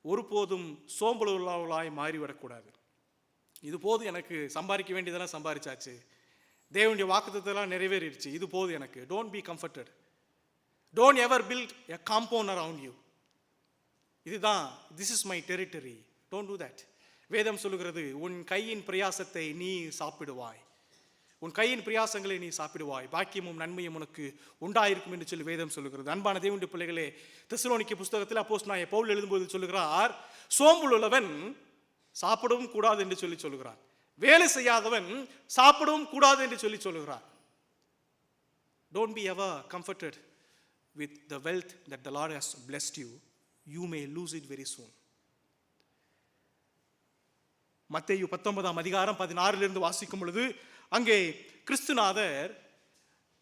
ஒருபோதும் சோம்பலுள்ளவர்களாய் மாறிவிடக்கூடாது. இது போது, எனக்கு சம்பாதிக்க வேண்டியதெல்லாம் சம்பாதிச்சாச்சு, தேவனுடைய வாக்குத்தத்தெல்லாம் நிறைவேறிடுச்சு, இது போது எனக்கு. Don't be comforted. Don't ever build a compound around you. இதுதான், this is my territory. Don't do that. வேதம் சொல்லுகிறது, உன் கையின் பிரயாசத்தை நீ சாப்பிடுவாய், உன் கையின் பிரயாசங்களை நீ சாப்பிடுவாய், பாக்கியமும் நன்மையும் உனக்கு உண்டாயிருக்கும் என்று சொல்லி வேதம் சொல்லுகிறது. அன்பான தேவனுடைய பிள்ளைகளே, தெசலோனிக்கே புஸ்தகத்தில் அப்போஸ்தலனாகிய பவுல் எழுதும்போது சொல்லுகிறார், சோம்பலுள்ளவன் சாப்பிடவும் கூடாது என்று சொல்லி சொல்லுகிறார், வேலை செய்யாதவன் சாப்பிடவும் கூடாது என்று சொல்லி சொல்லுகிறார். Don't be ever comforted with the wealth that the Lord has blessed you. You may lose it very soon. மத்தேயு 19ஆம் அதிகாரம் 16 வாசிக்கும் பொழுது அங்கே கிறிஸ்துநாதர்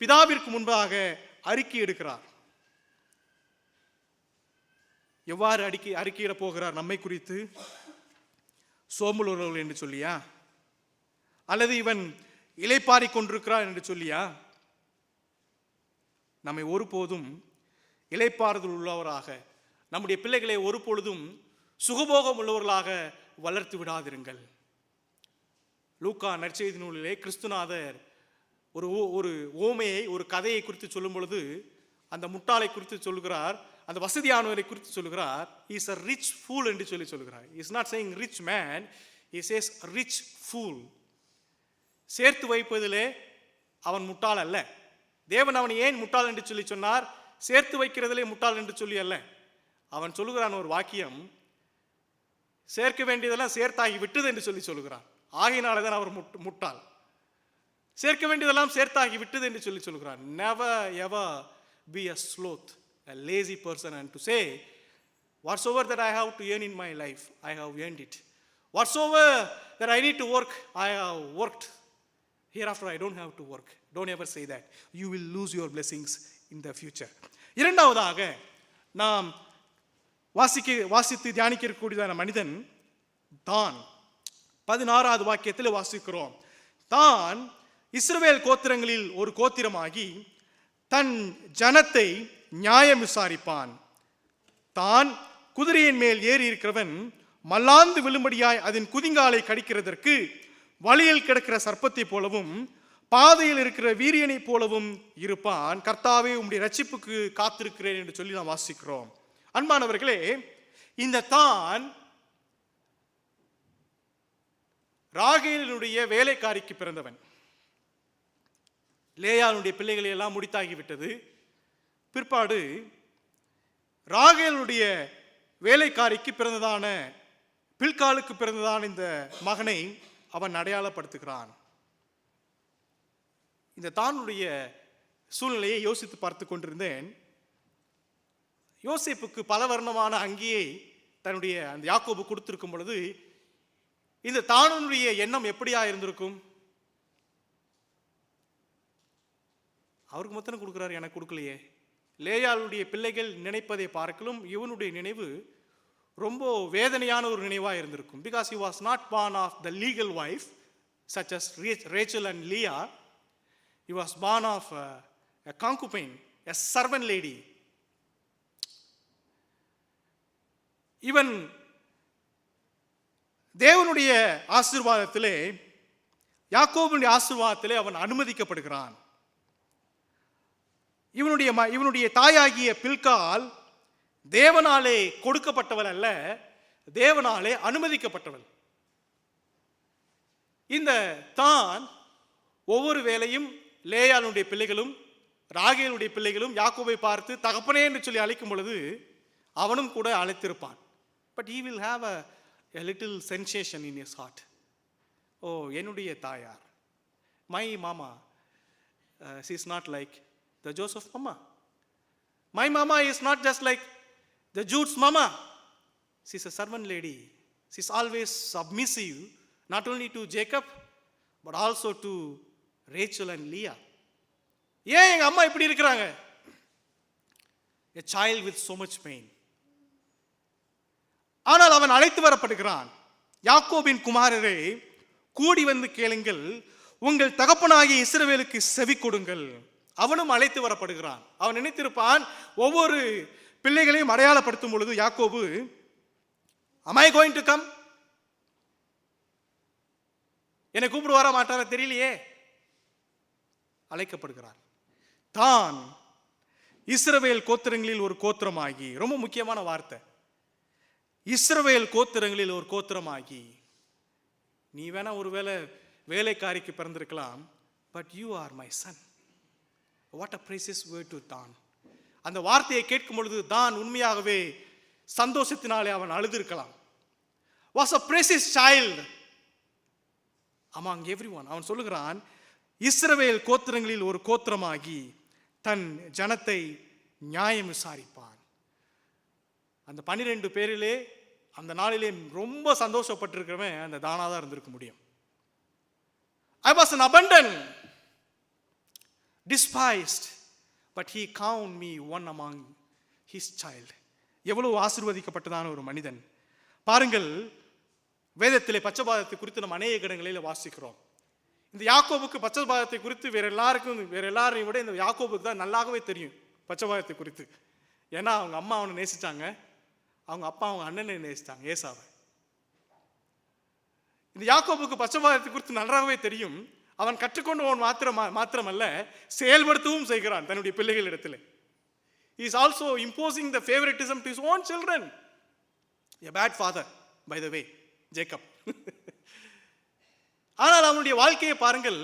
பிதாவிற்கு முன்பாக அறிக்கை எடுக்கிறார். எவ்வாறு அறிக்கையிட போகிறார் நம்மை குறித்து? சோம்பலுள்ளவர்கள் என்று சொல்லியா? அல்லது இவன் இளைப்பாரி கொண்டிருக்கிறான் என்று சொல்லியா? நம்மை ஒருபோதும் இளைப்பாறுதல் உள்ளவராக, நம்முடைய பிள்ளைகளை ஒருபொழுதும் சுகபோகம் உள்ளவர்களாக வளர்த்து விடாதிருங்கள். லூக்கா நற்செய்தி நூலிலே கிறிஸ்துநாதர் ஒரு ஓமையை, ஒரு கதையை குறித்து சொல்லும் பொழுது அந்த முட்டாளை குறித்து சொல்லுகிறார், அந்த வசதியானவரை குறித்து சொல்லுகிறார். இஸ் a rich fool என்று சொல்லுகிறார். Is not saying rich man, he says rich fool. சேர்த்து வைப்பதிலே அவன் முட்டாள் அல்ல. தேவன் அவன் ஏன் முட்டாள் என்று சொல்லி சொன்னார்? சேர்த்து வைக்கிறதிலே முட்டாள் என்று சொல்லி அல்ல. அவன் சொல்லுகிறான் ஒரு வாக்கியம், சேர்க்க வேண்டியதெல்லாம் சேர்த்தாகி விட்டது என்று சொல்லுகிறான். ஆகையினால்தான் அவர் முட்டாள். சேர்க்க வேண்டியதெல்லாம் சேர்த்தாகி விட்டது என்று சொல்லுகிறான். never ever be a sloth, a lazy person, and to say whatsoever that I have to earn in my life, I have earned it. Whatsoever that I need to work, I have worked. Hereafter I don't have to work. Don't ever say that. You will lose your blessings in the future. இரண்டாவதாக நாம் வாசித்து தியானிக்கக்கூடியதான மனிதன் தான். 16வது வாக்கியத்தில் வாசிக்கிறோம், தான் இஸ்ரவேல் கோத்திரங்களில் ஒரு கோத்திரமாகி தன் ஜனத்தை நியாயம் விசாரிப்பான். தான் குதிரையின் மேல் ஏறி இருக்கிறவன் மல்லாந்து விழும்படியாய் அதன் குதிங்காலை கடிக்கிறதற்கு வழியில் கிடக்கிற சர்ப்பத்தை போலவும் பாதையில் இருக்கிற வீரியனை போலவும் இருப்பான். கர்த்தாவே உம்முடைய ரட்சிப்புக்கு காத்திருக்கிறேன் என்று சொல்லி நாம் வாசிக்கிறோம். அன்பானவர்களே, இந்த தான் ராகேலினுடைய வேலைக்காரிக்கு பிறந்தவன். லேயாளுடைய பிள்ளைகளை எல்லாம் முடித்தாகிவிட்டது. பிற்பாடு ராகேலுடைய வேலைக்காரிக்கு பிறந்ததான பில்காலுக்கு பிறந்ததான இந்த மகனை அவன் அடையாளப்படுத்துகிறான். இந்த தானுடைய சூழ்நிலையை யோசித்து பார்த்து கொண்டிருந்தேன். யோசேப்புக்கு பல வர்ணமான அங்கியை தன்னுடைய அந்த யாக்கோபு கொடுத்திருக்கும் பொழுது இந்த தானுடைய எண்ணம் எப்படியா இருந்திருக்கும்? அவருக்கு மொத்தம் கொடுக்குறாரு, எனக்கு கொடுக்கலையே. லேயாளுடைய பிள்ளைகள் நினைப்பதை பார்க்கலும் இவனுடைய நினைவு ரொம்ப வேதனையான ஒரு நினைவாக இருந்திருக்கும். Because he was not born of the legal wife such as Rachel and Leah. He was born of a concubine, a servant lady. இவன் தேவனுடைய ஆசீர்வாதத்திலே, யாக்கோபுடைய ஆசீர்வாதத்திலே அவன் அனுமதிக்கப்படுகிறான். இவனுடைய தாயாகிய பில்கால் தேவனாலே கொடுக்கப்பட்டவள் அல்ல, தேவனாலே அனுமதிக்கப்பட்டவள். இந்த தான் ஒவ்வொரு வேளையும் லேயாளுடைய பிள்ளைகளும் ராகேலுடைய பிள்ளைகளும் யாக்கோபை பார்த்து தகப்பனே என்று சொல்லி அழைக்கும் பொழுது அவனும் கூட அழைத்திருப்பான். But he will have a little sensation in his heart. ஓ, என்னுடைய தாயார், my mama, she is not like the Joseph mama. My mama is not just like the Jude's mama. She is a servant lady. She is always submissive, not only to Jacob but also to Rachel and Leah. ஏன் எங்க அம்மா இப்படி இருக்கிறாங்க? A child with so much pain. ஆனால் அவன் அழைத்து வரப்படுகிறான். யாக்கோபின் குமாரரே, கூடி வந்து கேளுங்கள், உங்கள் தகப்பனாகிய இஸ்ரவேலுக்கு செவி கொடுங்கள். அவனும் அழைத்து வரப்படுகிறான். அவன் நினைத்திருப்பான், ஒவ்வொரு பிள்ளைகளையும் அடையாளப்படுத்தும் பொழுது யாக்கோபு, am I going to come? என்னை கூப்பிடு வர மாட்டார தெரியலையே. அழைக்கப்படுகிறான். தான் இஸ்ரவேல் கோத்திரங்களில் ஒரு கோத்திரமாகி, ரொம்ப முக்கியமான வார்த்தை, இஸ்ரவேல் கோத்திரங்களில் ஒரு கோத்திரமாகி. நீ வேணா ஒருவேளை வேலைக்காரிக்கு பிறந்திருக்கலாம், but you are my son. What a precious word to தான். அந்த வார்த்தையை கேட்கும் பொழுது தான் உண்மையாகவே சந்தோஷத்தினாலே அவன் அழுதிருக்கலாம். Was a precious child among everyone. அவன் சொல்லுகிறான், இஸ்ரவேல் கோத்திரங்களில் ஒரு கோத்திரமாகி தன் ஜனத்தை நியாயம் விசாரிப்பான். அந்த 12 பேரிலே அந்த நாளிலே ரொம்ப சந்தோஷப்பட்டிருக்கிறவன் அந்த தானாதான் இருந்திருக்க முடியும். I was an abundant, despised, but he count me one among his child. எவ்வளவு ஆசீர்வதிக்கப்பட்டதான ஒரு மனிதன் பாருங்கள். வேதத்திலே பட்சபாதத்தை குறித்து நம்ம அநேக இடங்களில் வாசிக்கிறோம். இந்த யாக்கோபுக்கு பட்சபாதத்தை குறித்து வேற எல்லாரையும் விட இந்த யாக்கோபுக்கு தான் நல்லாகவே தெரியும் பட்சபாதத்தை குறித்து. ஏன்னா அவங்க அம்மா அவனை நேசிச்சாங்க, அவங்க அப்பா அவங்க அண்ணனை நேசித்தாங்க, ஏசாவை. இந்த யாக்கோபுக்கு பட்சபாதத்தை குறித்து நன்றாகவே தெரியும். அவன் கற்றுக்கொண்டவன் மாத்திரமல்ல, செயல்படுத்தவும் செய்கிறான் தன்னுடைய பிள்ளைகளிடத்தில். He is also imposing the favoritism to his own children. A bad father, by the way, Jacob. ஆனால் அவனுடைய வாழ்க்கையை பாருங்கள்.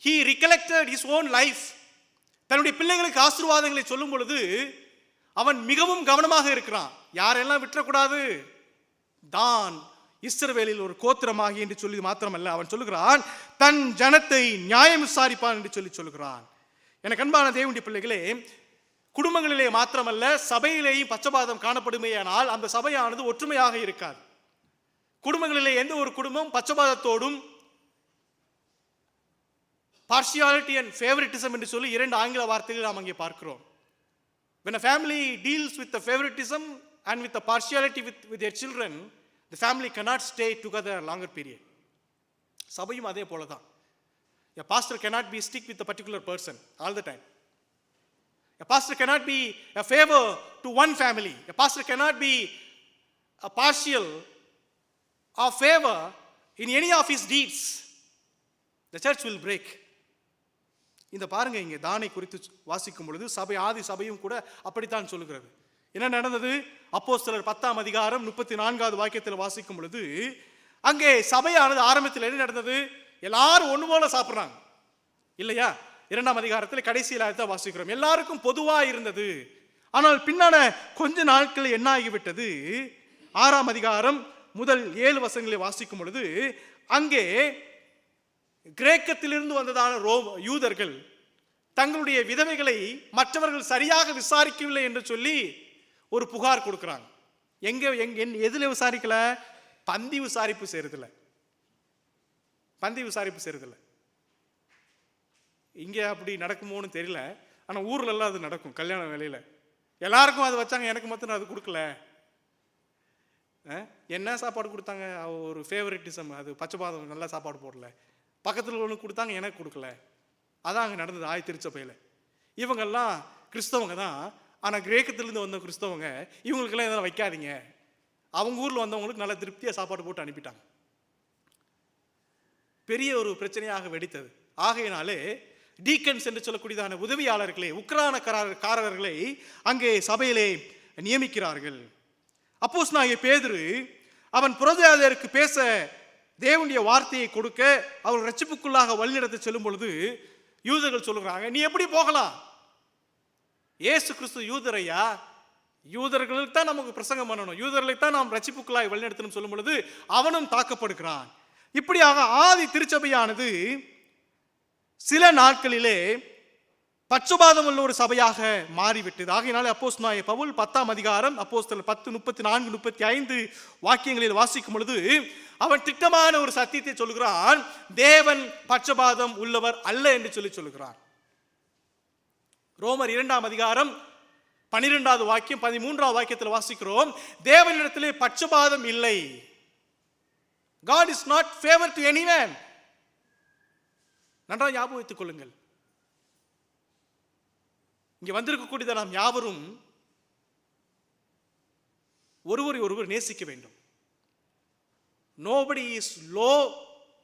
He recollected his own life. தன்னுடைய பிள்ளைகளுக்கு ஆசீர்வாதங்களை சொல்லும் பொழுது அவன் மிகவும் கவனமாக இருக்கிறான். யாரெல்லாம் விட்டுறக்கூடாது? தான் இஸ்ரவேலில் ஒரு கோத்திரமாகி என்று சொல்லி மாத்திரமல்ல, அவன் சொல்லுகிறான் தன் ஜனத்தை நியாயம் விசாரிப்பான் என்று சொல்லுகிறான். எனக்கு அன்பான தேவனுடைய பிள்ளைகளே, குடும்பங்களிலே மாத்திரமல்ல சபையிலேயும் பட்சபாதம் காணப்படுமேயானால் அந்த சபையானது ஒற்றுமையாக இருக்காது. குடும்பங்களிலே எந்த ஒரு குடும்பம் பட்சபாதத்தோடும் பார்ஷியாலிட்டி அண்ட் ஃபேவரிட்டிசம் என்று சொல்லி இரண்டு ஆங்கில வார்த்தைகள் நாம் அங்கே பார்க்கிறோம். When a family deals with the favoritism and with the partiality with their children, the family cannot stay together a longer period. சபையும் அதே போல தான். A pastor cannot be stick with a particular person all the time. A pastor cannot be a favor to one family. A pastor cannot be a partial or favor in any of his deeds. The church will break. இந்த பாருங்க, இங்கே தானை குறித்து வாசிக்கும் பொழுது ஆதி சபையும் கூட அப்படித்தான் சொல்லுகிறது. என்ன நடந்தது? அப்போஸ்தலர் 10ஆம் அதிகாரம் 34வது வாக்கியத்தில் வாசிக்கும் பொழுது அங்கே சபையானது ஆரம்பத்தில் என்ன நடந்தது? எல்லாரும் ஒன்று போல சாப்பிட்றாங்க இல்லையா? 2ஆம் அதிகாரத்தில் கடைசியில் தான் வாசிக்கிறோம். எல்லாருக்கும் பொதுவாக இருந்தது. ஆனால் பின்னான கொஞ்ச நாட்கள் என்ன ஆகிவிட்டது? 6ஆம் அதிகாரம் முதல் 7 வசனங்களை வாசிக்கும் பொழுது அங்கே கிரேக்கத்திலிருந்து வந்ததான யூதர்கள் தங்களுடைய விதவைகளை மற்றவர்கள் சரியாக விசாரிக்கவில்லை என்று சொல்லி ஒரு புகார் கொடுக்கிறாங்க. எதுல விசாரிக்கல? பந்தி விசாரிப்பு செய்யறதில்ல. இங்க அப்படி நடக்குமோன்னு தெரியல, ஆனா ஊர்ல எல்லாம் அது நடக்கும். கல்யாண வேலையில எல்லாருக்கும் அது வச்சாங்க, எனக்கு மட்டும் அது கொடுக்கல. என்ன சாப்பாடு கொடுத்தாங்க? ஒரு ஃபேவரிட்டிசம், அது பச்சைபாதம் நல்லா சாப்பாடு போடல. பக்கத்தில் ஒன்று கொடுத்தாங்க, எனக்கு கொடுக்கல. அதான் அங்கே நடந்தது ஆய் திருச்சபையில். இவங்கெல்லாம் கிறிஸ்தவங்க தான், ஆனால் கிரேக்கத்திலிருந்து வந்த கிறிஸ்தவங்க இவங்களுக்கெல்லாம் இதெல்லாம் வைக்காதீங்க, அவங்க ஊரில் வந்தவங்களுக்கு நல்ல திருப்தியாக சாப்பாடு போட்டு அனுப்பிட்டாங்க. பெரிய ஒரு பிரச்சனையாக வெடித்தது. ஆகையினாலே டீக்கன்ஸ் என்று சொல்லக்கூடியதான உதவியாளர்களே, உக்ரானக்காரர்களை அங்கே சபையிலே நியமிக்கிறார்கள். அப்போஸ்தலனாகிய பேதுரு அவன் புறஜாதியாருக்கு பேச தேவனுடைய வார்த்தையை கொடுக்க அவர் ரட்சிப்புக்குள்ளாக வழிநடத்த செல்லும் பொழுது யூதர்கள் சொல்லுகிறாங்க, நீ எப்படி போகலாம்? இயேசு கிறிஸ்து யூதரையா? யூதர்களுக்கு தான் நமக்கு பிரசங்கம் பண்ணணும், யூதர்களை தான் நாம் ரட்சிப்புக்குள்ளாக வழிநடத்தணும் சொல்லும் பொழுது அவனும் தாக்கப்படுகிறான். இப்படியாக ஆதி திருச்சபையானது சில நாட்களிலே பட்சபாதம் உள்ள ஒரு சபையாக மாறிவிட்டது. ஆகையினாலே அப்போஸ்தலனாகிய பவுல் 10ஆம் அதிகாரம் அப்போஸ்தலர் 10:34-35 வாக்கியங்களில் வாசிக்கும் பொழுது அவன் திட்டமான ஒரு சத்தியத்தை சொல்லுகிறான். தேவன் பட்சபாதம் உள்ளவர் அல்ல என்று சொல்லுகிறான். ரோமர் 2ஆம் அதிகாரம் 12வது வாக்கியம் 13வது வாக்கியத்தில் வாசிக்கிறோம், தேவனிடத்திலே பட்சபாதம் இல்லை. God is not favor to anyone. நன்றாக ஞாபகம் வைத்துக் கொள்ளுங்கள். இங்கே வந்திருக்கக்கூடிய நாம் யாவரும் ஒருவர் நேசிக்க வேண்டும். Nobody is low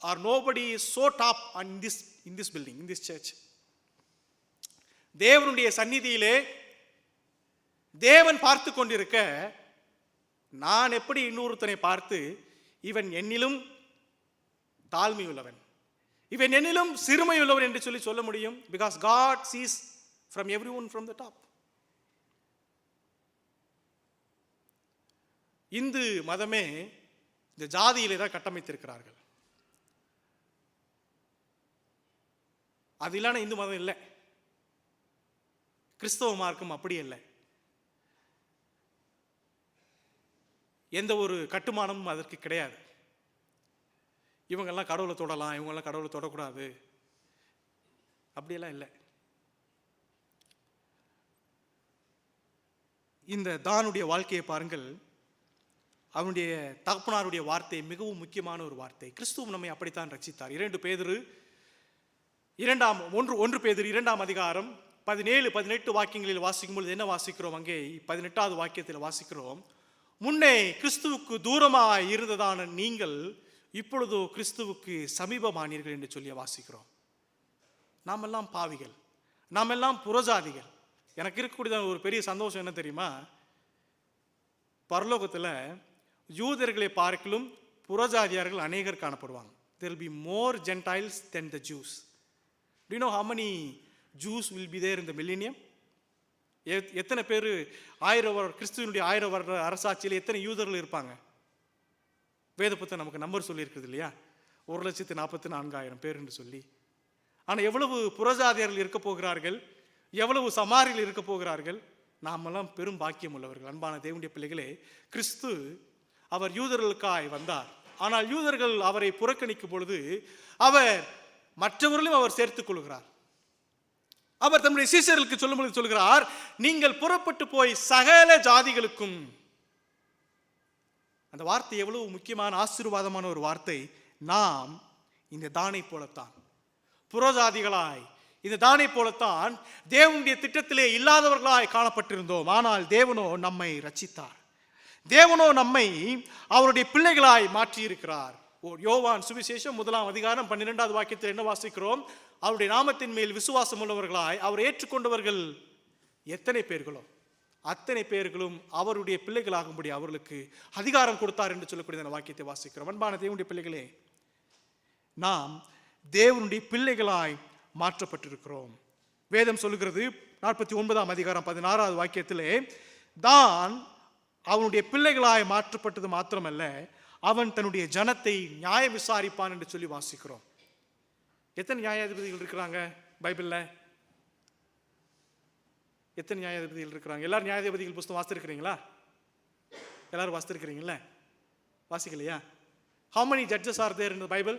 or nobody is so top in this building, in this church. தேவனுடைய சந்நிதியிலே தேவன் பார்த்து கொண்டிருக்க நான் எப்படி இன்னொருத்தனை பார்த்து இவன் என்னிலும் தாழ்மை உள்ளவன், இவன் என்னிலும் சிறுமை உள்ளவன் என்று சொல்ல முடியும்? Because God sees from everyone from the top. Hindu மதமே இந்த ஜாதியிலே தான் கட்டமைத்திருக்கிறார்கள். அது இல்லாத இந்து மதம் இல்லை. கிறிஸ்தவ மார்க்கம் அப்படி இல்லை. எந்த ஒரு கட்டுமானமும் அதற்கு கிடையாது. இவங்கெல்லாம் கடவுளை தொடலாம், இவங்கெல்லாம் கடவுளை தொடக்கூடாது, அப்படியெல்லாம் இல்லை. இந்த தானுடைய வாழ்க்கையை பாருங்கள். அவனுடைய தகப்பனாருடைய வார்த்தை மிகவும் முக்கியமான ஒரு வார்த்தை. கிறிஸ்துவும் நம்மை அப்படித்தான் ரட்சித்தார். 2 பேதுரு 2 அதிகாரம் 17-18 வாக்கியங்களில் வாசிக்கும் பொழுது என்ன வாசிக்கிறோம்? அங்கே 18வது வாக்கியத்தில் வாசிக்கிறோம், முன்னே கிறிஸ்துவுக்கு தூரமாய் இருந்ததான நீங்கள் இப்பொழுதோ கிறிஸ்துவுக்கு சமீபமானீர்கள் என்று சொல்லி வாசிக்கிறோம். நாமெல்லாம் பாவிகள், நாமெல்லாம் புறஜாதிகள். எனக்கு இருக்கக்கூடியதான ஒரு பெரிய சந்தோஷம் என்ன தெரியுமா? பரலோகத்தில் யூதர்களை பார்க்கலும் புறஜாதியார்கள் அநேகர் காணப்படுவாங்க. There will be more Gentiles than the Jews. Do you know how many Jews will be there in the millennium? எத்தனை பேர் கிறிஸ்துவனுடைய 1000 வருட அரசாட்சியில் எத்தனை யூதர்கள் இருப்பாங்க? வேத புத்தகம் நமக்கு நம்பர் சொல்லியிருக்குது இல்லையா? 1,44,000 பேர் என்று சொல்லி. ஆனால் எவ்வளவு புறஜாதியர்கள் இருக்க போகிறார்கள், எவ்வளவு சமாரியில் இருக்க போகிறார்கள். நாமெல்லாம் பெரும் பாக்கியம் உள்ளவர்கள். அன்பான தேவனுடைய பிள்ளைகளே, கிறிஸ்து அவர் யூதர்களுக்காய் வந்தார். ஆனால் யூதர்கள் அவரை புறக்கணிக்கும் பொழுது அவர் மற்றவர்களையும் அவர் சேர்த்துக் கொள்கிறார். அவர் தம்முடைய சீஷர்களுக்கு சொல்லும்பொழுது சொல்கிறார், நீங்கள் புறப்பட்டு போய் சகல ஜாதிகளுக்கும். அந்த வார்த்தை எவ்வளவு முக்கியமான ஆசீர்வாதமான ஒரு வார்த்தை. நாம் இந்த தானை போலத்தான் புறஜாதிகளாய், இந்த தானை போலத்தான் தேவனுடைய திட்டத்திலே இல்லாதவர்களாய் காணப்பட்டிருந்தோம். ஆனால் தேவனோ நம்மை ரட்சித்தார். தேவனோ நம்மை அவருடைய பிள்ளைகளாய் மாற்றி இருக்கிறார். யோவான் சுவிசேஷம் 1 அதிகாரம் 12வது வாக்கியத்தில் என்ன வாசிக்கிறோம்? அவருடைய நாமத்தின் மேல் விசுவாசம் உள்ளவர்களாய் அவர் ஏற்றுக்கொண்டவர்கள் எத்தனை பேர்களோ அத்தனை பேர்களும் அவருடைய பிள்ளைகளாகும்படி அவர்களுக்கு அதிகாரம் கொடுத்தார் என்று சொல்லக்கூடிய வாக்கியத்தை வாசிக்கிறோம். அன்பான தேவனுடைய பிள்ளைகளே, நாம் தேவனுடைய பிள்ளைகளாய் மாற்றப்பட்டிருக்கிறோம். வேதம் சொல்லுகிறது 49 அதிகாரம் 16வது வாக்கியத்திலே, தான் அவனுடைய பிள்ளைகளாய் மாற்றப்பட்டது மாத்திரமல்ல, அவன் தன்னுடைய ஜனத்தை நியாயம் விசாரிப்பான் என்று சொல்லி வாசிக்கிறோம். எத்தனை நியாயாதிபதிகள் இருக்கிறாங்க பைபிளில்? எத்தனை நியாயாதிபதிகள் இருக்கிறாங்க? எல்லாரும் நியாயாதிபதிகள் புத்தகம் வாசித்திருக்கிறீங்களா? எல்லாரும் வாசித்திருக்கிறீங்களா? வாசிக்கலையா? How many judges are there in the Bible?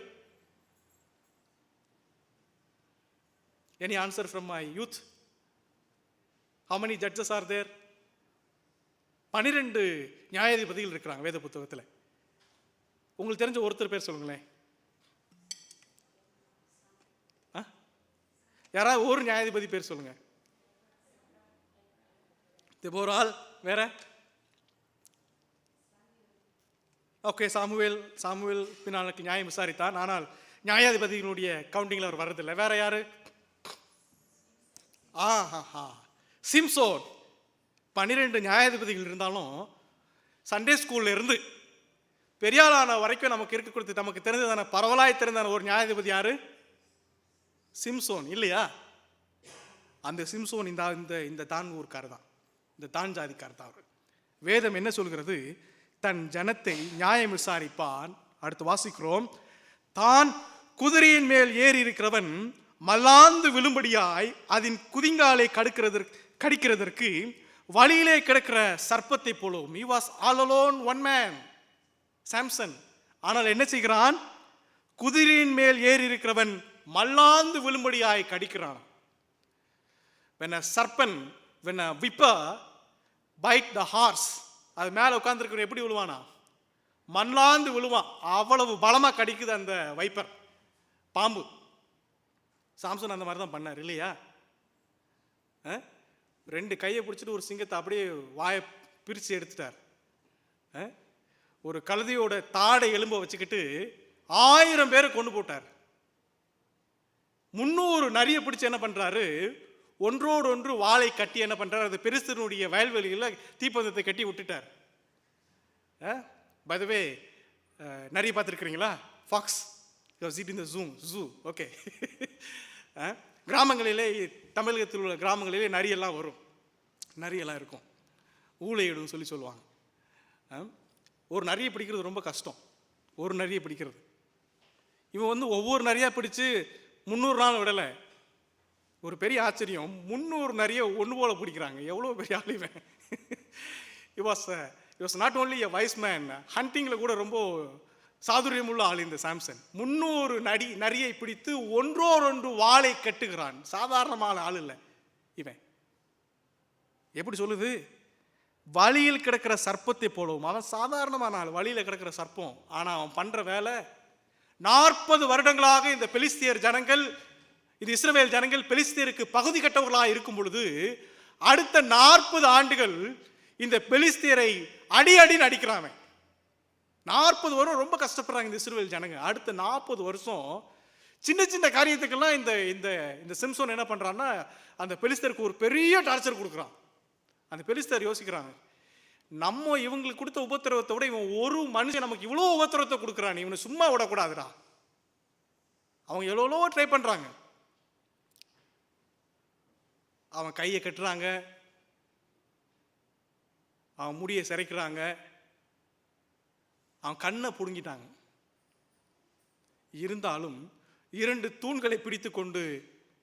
Any answer from my youth? How many judges are there? 12 நியாயாதிபதிகள் இருக்கிறாங்க வேத புத்தகத்தில். உங்களுக்கு தெரிஞ்ச ஒருத்தர் பேர் சொல்லுங்களேன். யாராவது ஒரு நியாயாதிபதி பேர் சொல்லுங்க. தெபோராள், வேற? ஓகே, சாமுவேல் பின்னாளுக்கு நியாயம் விசாரித்தான். ஆனால் நியாயாதிபதிகளுடைய கவுண்டிங்கில் அவர் வர்றதில்லை. வேற யாரு? சிம்சோன். 12 நியாயாதிபதிகள் இருந்தாலும் சண்டே ஸ்கூல்ல இருந்து பெரியாளான வரைக்கும் நமக்கு இருக்க கொடுத்து நமக்கு தெரிஞ்சதான பரவலாய் தெரிந்தான ஒரு நியாயாதிபதி யாரு? சிம்சோன் இல்லையா? அந்த சிம்சோன் இந்த தான் ஊர்க்காரர் தான், இந்த தான் ஜாதிக்காரர் தான். அவர் வேதம் என்ன சொல்கிறது? தன் ஜனத்தை நியாயம் விசாரிப்பான். அடுத்து வாசிக்கிறோம், தான் குதிரையின் மேல் ஏறி இருக்கிறவன் மல்லாந்து விழும்படியாய் அதன் குதிங்காலை கடிக்கிறதற்கு வழியிலே கிடக்கிற சர்ப்பத்தை போலும். He was all alone, one man, Samson. ஆனால் என்ன செய்கிறான்? குதிரையின் மேல் ஏறி இருக்கிறவன் மல்லாந்து விழும்படியாய் கடிக்கிறான். When a serpent, when a viper bite the horse, அது மேலே உட்கார்ந்துருக்கிற எப்படி விழுவானா? மல்லாந்து விழுவான். அவ்வளவு பலமா கடிக்குது அந்த வைப்பர், பாம்பு. சாம்சன் அந்த மாதிரி தான் பண்ணார் இல்லையா? 2 கையை பிடிச்சிட்டு ஒரு சிங்கத்தை அப்படியே வாயை பிரித்து எடுத்துட்டார். ஒரு கழுதையோட தாடை எலும்பை வச்சுக்கிட்டு 1000 பேரை கொண்டு போட்டார். 300 நரியை பிடிச்சி என்ன பண்றாரு? ஒன்றோடு ஒன்று வாளை கட்டி என்ன பண்றாரு? அது பெருசனுடைய வயல்வெளியில் தீப்பந்தத்தை கட்டி விட்டுட்டார். பை த வே, நரியை பார்த்துருக்கிறீங்களா? Fox in the zoo. Okay. கிராமங்களிலே, தமிழகத்தில் உள்ள கிராமங்களிலே நரியெல்லாம் வரும், நரியெல்லாம் இருக்கும், ஊழையிடும் சொல்லி சொல்லுவாங்க. ஒரு நரியை பிடிக்கிறது ரொம்ப கஷ்டம். ஒரு நரியை பிடிக்கிறது, இவன் ஒவ்வொரு நரியாக பிடிச்சு 300 நாள் விடலை. ஒரு பெரிய ஆச்சரியம், 300 நரியை ஒன்று போல பிடிக்கிறாங்க. எவ்வளோ பெரிய ஆள் இவன்! He was not only a wise man, ஹண்டிங்கில் கூட ரொம்ப சாதுரியமுள்ள ஆள் இந்த சாம்சன். 300 நரியை பிடித்து ஒன்றோடொன்று வாளை கட்டுகிறான். சாதாரணமான ஆள் இல்லை இவன். எப்படி சொல்லுது? வழியில் கிடக்கிற சர்ப்பத்தை போலவும். அவன் சாதாரணமான ஆள், வழியில் கிடக்கிற சர்ப்பம். ஆனால் அவன் பண்ணுற வேலை 40 வருடங்களாக இந்த பெலிஸ்தியர் ஜனங்கள், இது இஸ்ரவேல் ஜனங்கள் பெலிஸ்தியருக்கு பகுதி கட்டவர்களாக இருக்கும் பொழுது அடுத்த 40 ஆண்டுகள் இந்த பெலிஸ்தியரை அடின்னு அடிக்கிறாங்க. 40 வருடம் ரொம்ப கஷ்டப்படுறாங்க இந்த இஸ்ரவேல் ஜனங்க. அடுத்த 40 வருஷம் சின்ன சின்ன காரியத்துக்கெல்லாம் இந்த இந்த இந்த சிம்சோன் என்ன பண்றான்னா அந்த பெலிஸ்தருக்கு ஒரு பெரிய டார்ச்சர் கொடுக்குறான். அந்த பெலிஸ்தர் யோசிக்கிறாங்க, நம்ம இவங்களுக்கு கொடுத்த உபத்திரவத்தை விட இவன் ஒரு மனுஷன் நமக்கு இவ்வளோ உபத்திரவத்தை கொடுக்குறான், இவனை சும்மா விடக்கூடாதுடா. அவங்க எவ்வளோ ட்ரை பண்றாங்க. அவன் கையை கட்டுறாங்க, அவன் முடியை சிரைக்கிறாங்க, அவன் கண்ணை பிடுங்கிட்டாங்க. இருந்தாலும் 2 தூண்களை பிடித்து கொண்டு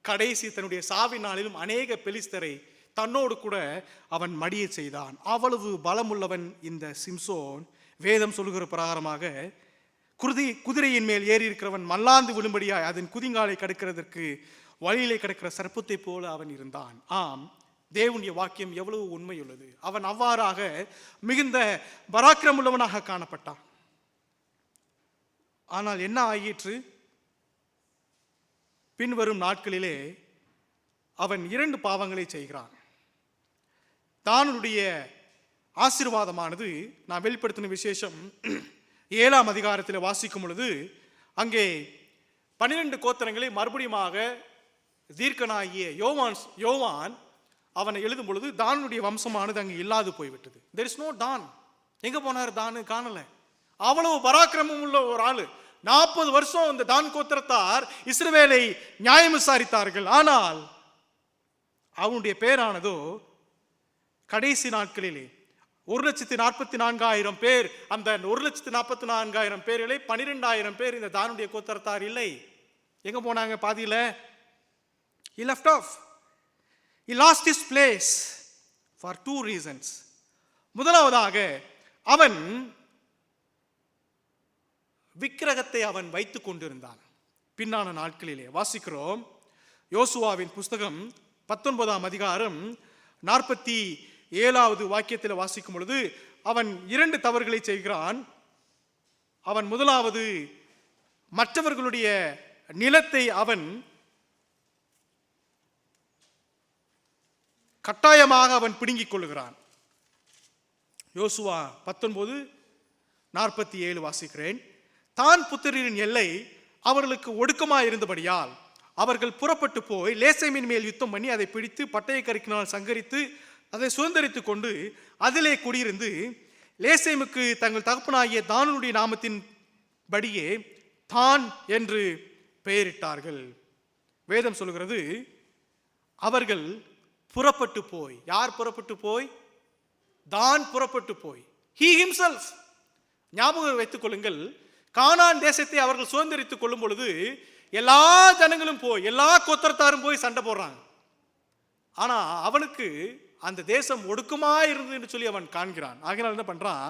கடைசி தன்னுடைய சாவி நாளிலும் அநேக பெலிஸ்தரை தன்னோடு கூட அவன் மடிய செய்தான். அவ்வளவு பலமுள்ளவன் இந்த சிம்சோன். வேதம் சொல்லுகிற பிரகாரமாக குதிரையின் மேல் ஏறி இருக்கிறவன் மல்லாந்து விழும்படியாய் அதன் குதிங்காலை கடக்கிறதற்கு வழியிலே கிடக்கிற சர்ப்பத்தை போல அவன் இருந்தான். ஆம், தேவனுடைய வாக்கியம் எவ்வளவு உண்மையுள்ளது. அவன் அவ்வாறாக மிகுந்த பராக்கிரமுள்ளவனாக காணப்பட்டான். ஆனால் என்ன ஆயிற்று? பின்வரும் நாட்களிலே அவன் 2 பாவங்களை செய்கிறான். தானுடைய ஆசீர்வாதமானது, நான் வெளிப்படுத்தின விசேஷம் 7ஆம் அதிகாரத்தில் வாசிக்கும் பொழுது அங்கே 12 கோத்திரங்களை மறுபடியுமாக தீர்க்கனாகிய யோவான் அவனை எழுதும் பொழுது தானுடைய வம்சமானது அங்கே இல்லாது போய்விட்டது. there is no Don. எங்க போனார் தானு? காணல. அவ்வளவு பராக்கிரமம் உள்ள ஒரு ஆளு. 40 வருஷம் இந்த தான் கோத்திரத்தார் இஸ்ரவேலை நியாயம் விசாரித்தார்கள். ஆனால் அவனுடைய பேரானதோ கடைசி நாட்களிலே 1,44,000 பேர், அந்த 1,44,000 பேரிலே 12,000 பேர் இந்த தானுடைய கோத்திரத்தார் இல்லை. எங்க போனாங்க? பாதியில he left off. He lost his place for 2 reasons. முதலாவதாக அவன் விக்கிரகத்தை அவன் வைத்துக் கொண்டிருந்தான். பின்னான நாட்களிலே வாசிக்கிறோம். யோசுவாவின் புஸ்தகம் 19ஆம் அதிகாரம் 47வது வாக்கியத்தில் வாசிக்கும் பொழுது அவன் 2 தவறுகளை செய்கிறான். அவன் முதலாவது, மற்றவர்களுடைய நிலத்தை அவன் கட்டாயமாக அவன் பிடுங்கிக் கொள்கிறான். யோசுவா 19:47 வாசிக்கிறேன். தான் புத்திரரின் எல்லை அவர்களுக்கு ஒடுக்கமாய் இருந்தபடியால் அவர்கள் புறப்பட்டு போய் லேசேமின் மேல் யுத்தம் பண்ணி அதை பிடித்து பட்டய கருக்கினால் சங்கரித்து அதை சுதந்திரித்துக் கொண்டு அதிலே குடியிருந்து லேசேமுக்கு தங்கள் தகப்பனாகிய தானுடைய நாமத்தின் படியே தான் என்று பெயரிட்டார்கள். வேதம் சொல்கிறது, அவர்கள் புறப்பட்டு போய். யார் புறப்பட்டு போய்? தான் புறப்பட்டு போய். he himself. ஞாபகம் வைத்துக் கொள்ளுங்கள், கானான் தேசத்தை அவர்கள் சுதந்திரித்துக் கொள்ளும் பொழுது எல்லா ஜனங்களும் போய், எல்லா கோத்திரத்தாரும் போய் சண்டை போடுறாங்க. ஆனா அவனுக்கு அந்த தேசம் ஒடுக்கமா இருந்தது என்று சொல்லி அவன் காண்கிறான். ஆகினால் என்ன பண்றான்?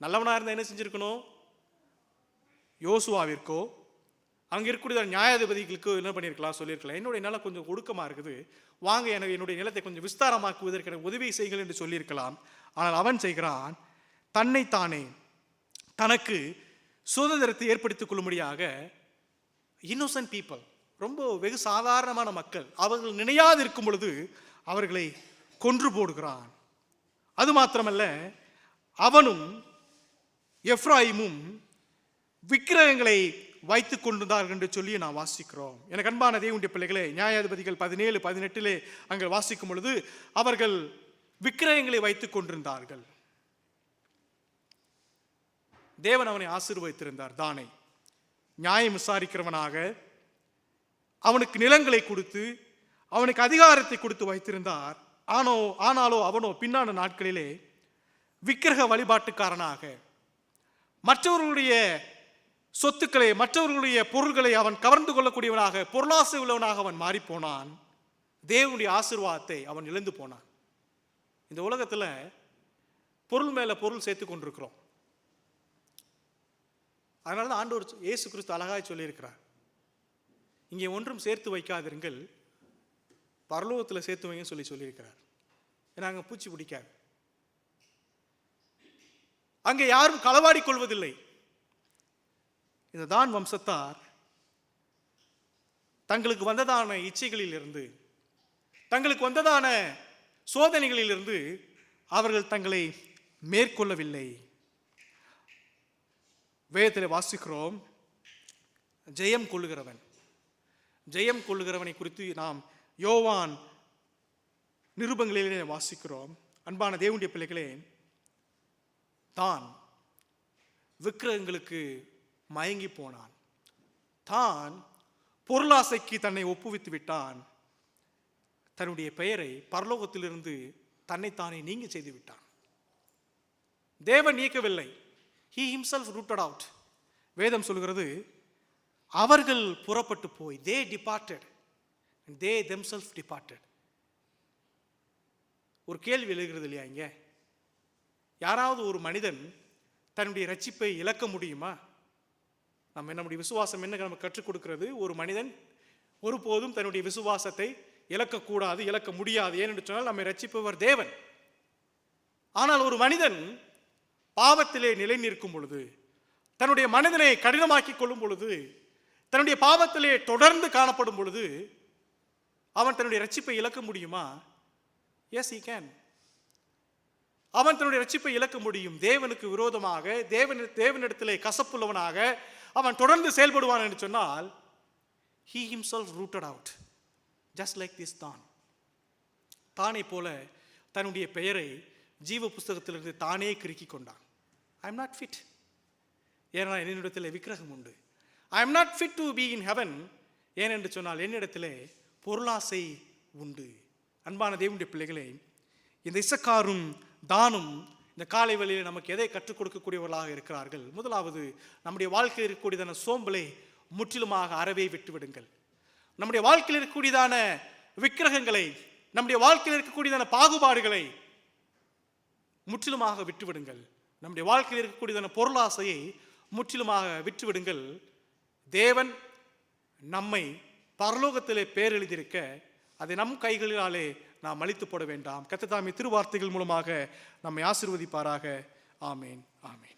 நல்லவனா இருந்தா என்ன செஞ்சிருக்கணும்? யோசுவாவிற்கோ அங்க இருக்கக்கூடிய நியாயாதிபதிகளுக்கு என்ன பண்ணியிருக்கலாம்? சொல்லியிருக்கலாம், என்னுடைய நிலம் கொஞ்சம் ஒடுக்கமா இருக்குது, வாங்க எனக்கு என்னுடைய நிலத்தை கொஞ்சம் விஸ்தாரமாக்குவதற்கு எனக்கு உதவி செய்யுங்கள் என்று சொல்லியிருக்கலாம். ஆனால் அவன் செய்கிறான், தன்னைத்தானே தனக்கு சுதந்திரத்தை ஏற்படுத்திக் கொள்ளும்படியாக இன்னோசன்ட் பீப்புள், ரொம்ப வெகு சாதாரணமான மக்கள், அவர்கள் நினையாது இருக்கும் பொழுது அவர்களை கொன்று போடுகிறான். அது மாத்திரமல்ல, அவனும் எப்ராயிமும் விக்கிரகங்களை வைத்துக் கொண்டிருந்தார்கள் என்று சொல்லி நான் வாசிக்கிறோம். எனக்கு அன்பான தேவனுடைய பிள்ளைகளே, நியாயாதிபதிகள் 17-18 அங்கே வாசிக்கும் பொழுது அவர்கள் விக்கிரகங்களை வைத்துக் கொண்டிருந்தார்கள். தேவன் அவனை ஆசீர்வதித்திருந்தார். தானை நியாயம் விசாரிக்கிறவனாக அவனுக்கு நிலங்களை கொடுத்து அவனுக்கு அதிகாரத்தை கொடுத்து வைத்திருந்தார். ஆனாலோ அவனோ பின்னான நாட்களிலே விக்கிரக வழிபாட்டுக்காரனாக மற்றவர்களுடைய சொத்துக்களை, மற்றவர்களுடைய பொருள்களை அவன் கவர்ந்து கொள்ளக்கூடியவனாக, பொருளாசை உள்ளவனாக அவன் மாறிப்போனான். தேவனுடைய ஆசீர்வாதத்தை அவன் இழந்து போனான். இந்த உலகத்தில் பொருள் மேல பொருள் சேர்த்து கொண்டிருக்கிறோம். அதனால தான் ஆண்டவர் இயேசு கிறிஸ்து அழகாய் சொல்லியிருக்கிறார், இங்கே ஒன்றும் சேர்த்து வைக்காதிருங்கள், பரலோகத்தில் சேர்த்து வைங்கன்னு சொல்லியிருக்கிறார். ஏன்னா அங்கே பூச்சி பிடிக்காது. அங்கே யாரும் களவாடி கொள்வதில்லை. இந்த தான் வம்சத்தார் தங்களுக்கு வந்ததான இச்சைகளிலிருந்து, தங்களுக்கு வந்ததான சோதனைகளிலிருந்து அவர்கள் தங்களை மேற்கொள்ளவில்லை. வேதத்தில் வாசிக்கிறோம், ஜெயம் கொள்ளுகிறவன். ஜெயம் கொள்ளுகிறவனை குறித்து நாம் யோவான் நிருபங்களிலே வாசிக்கிறோம். அன்பான தேவனுடைய பிள்ளைகளே, தான் விக்கிரகங்களுக்கு மயங்கி போனான். தான் பொருளாசைக்கு தன்னை ஒப்புவித்து விட்டான். தன்னுடைய பெயரை பரலோகத்திலிருந்து தன்னைத்தானே நீங்க செய்து விட்டான். தேவன் நீக்கவில்லை. He himself rooted out. வேதம் சொல்கிறது, அவர்கள் புறப்பட்டு போய், they departed and they themselves departed. ஒரு கேள்வி எழுகிறது இல்லையா இங்க? யாராவது ஒரு மனிதன் தன்னுடைய ரட்சிப்பை இழக்க முடியுமா? நம்முடைய விசுவாசம் என்ன நம்ம கற்றுக் கொடுக்கிறது? ஒரு மனிதன் ஒருபோதும் தன்னுடைய விசுவாசத்தை இழக்கக்கூடாது, இழக்க முடியாது. ஏனென்று சொன்னால் நம்மை ரட்சிப்பவர் தேவன். ஆனால் ஒரு மனிதன் பாவத்திலே நிலை நிற்கும் பொழுது, தன்னுடைய மனிதனை கடினமாக்கி கொள்ளும் பொழுது, தன்னுடைய பாவத்திலே தொடர்ந்து காணப்படும் பொழுது அவன் தன்னுடைய ரட்சிப்பை இழக்க முடியுமா? Yes, he can. அவன் தன்னுடைய ரட்சிப்பை இழக்க முடியும். தேவனுக்கு விரோதமாக, தேவனிடத்திலே கசப்புள்ளவனாக அவன் தொடர்ந்து செயல்படுவான் என்று சொன்னால், he himself rooted out, just like this தான். தானே போல தன்னுடைய பெயரை ஜீவ புஸ்தகத்திலிருந்து தானே கிறுக்கி கொண்டான். ஐ எம் நாட் ஃபிட், ஏன்னா என்னிடத்தில் விக்கிரகம் உண்டு. I am not fit to be in heaven, ஏனென்று சொன்னால் என்னிடத்திலே பொருளாசை உண்டு. அன்பான தேவனுடைய பிள்ளைகளே, இந்த இசக்காரும் தானும் இந்த காலை வேளையில் நமக்கு எதை கற்றுக் கொடுக்கக்கூடியவர்களாக இருக்கிறார்கள்? முதலாவது, நம்முடைய வாழ்க்கையில் இருக்கக்கூடியதான சோம்பலை முற்றிலுமாக அறவே விட்டுவிடுங்கள். நம்முடைய வாழ்க்கையில் இருக்கக்கூடியதான விக்கிரகங்களை, நம்முடைய வாழ்க்கையில் இருக்கக்கூடியதான பாகுபாடுகளை முற்றிலுமாக விட்டுவிடுங்கள். நம்முடைய வாழ்க்கையில் இருக்கக்கூடியதான பொருளாசையை முற்றிலுமாக விட்டுவிடுங்கள். தேவன் நம்மை பரலோகத்திலே பேர் எழுதியிருக்க அதை நம் கைகளினாலே நாம் அழித்து போட வேண்டாம். கர்த்தர் தாமே திருவார்த்தைகள் மூலமாக நம்மை ஆசீர்வதிப்பாராக. ஆமேன், ஆமேன்.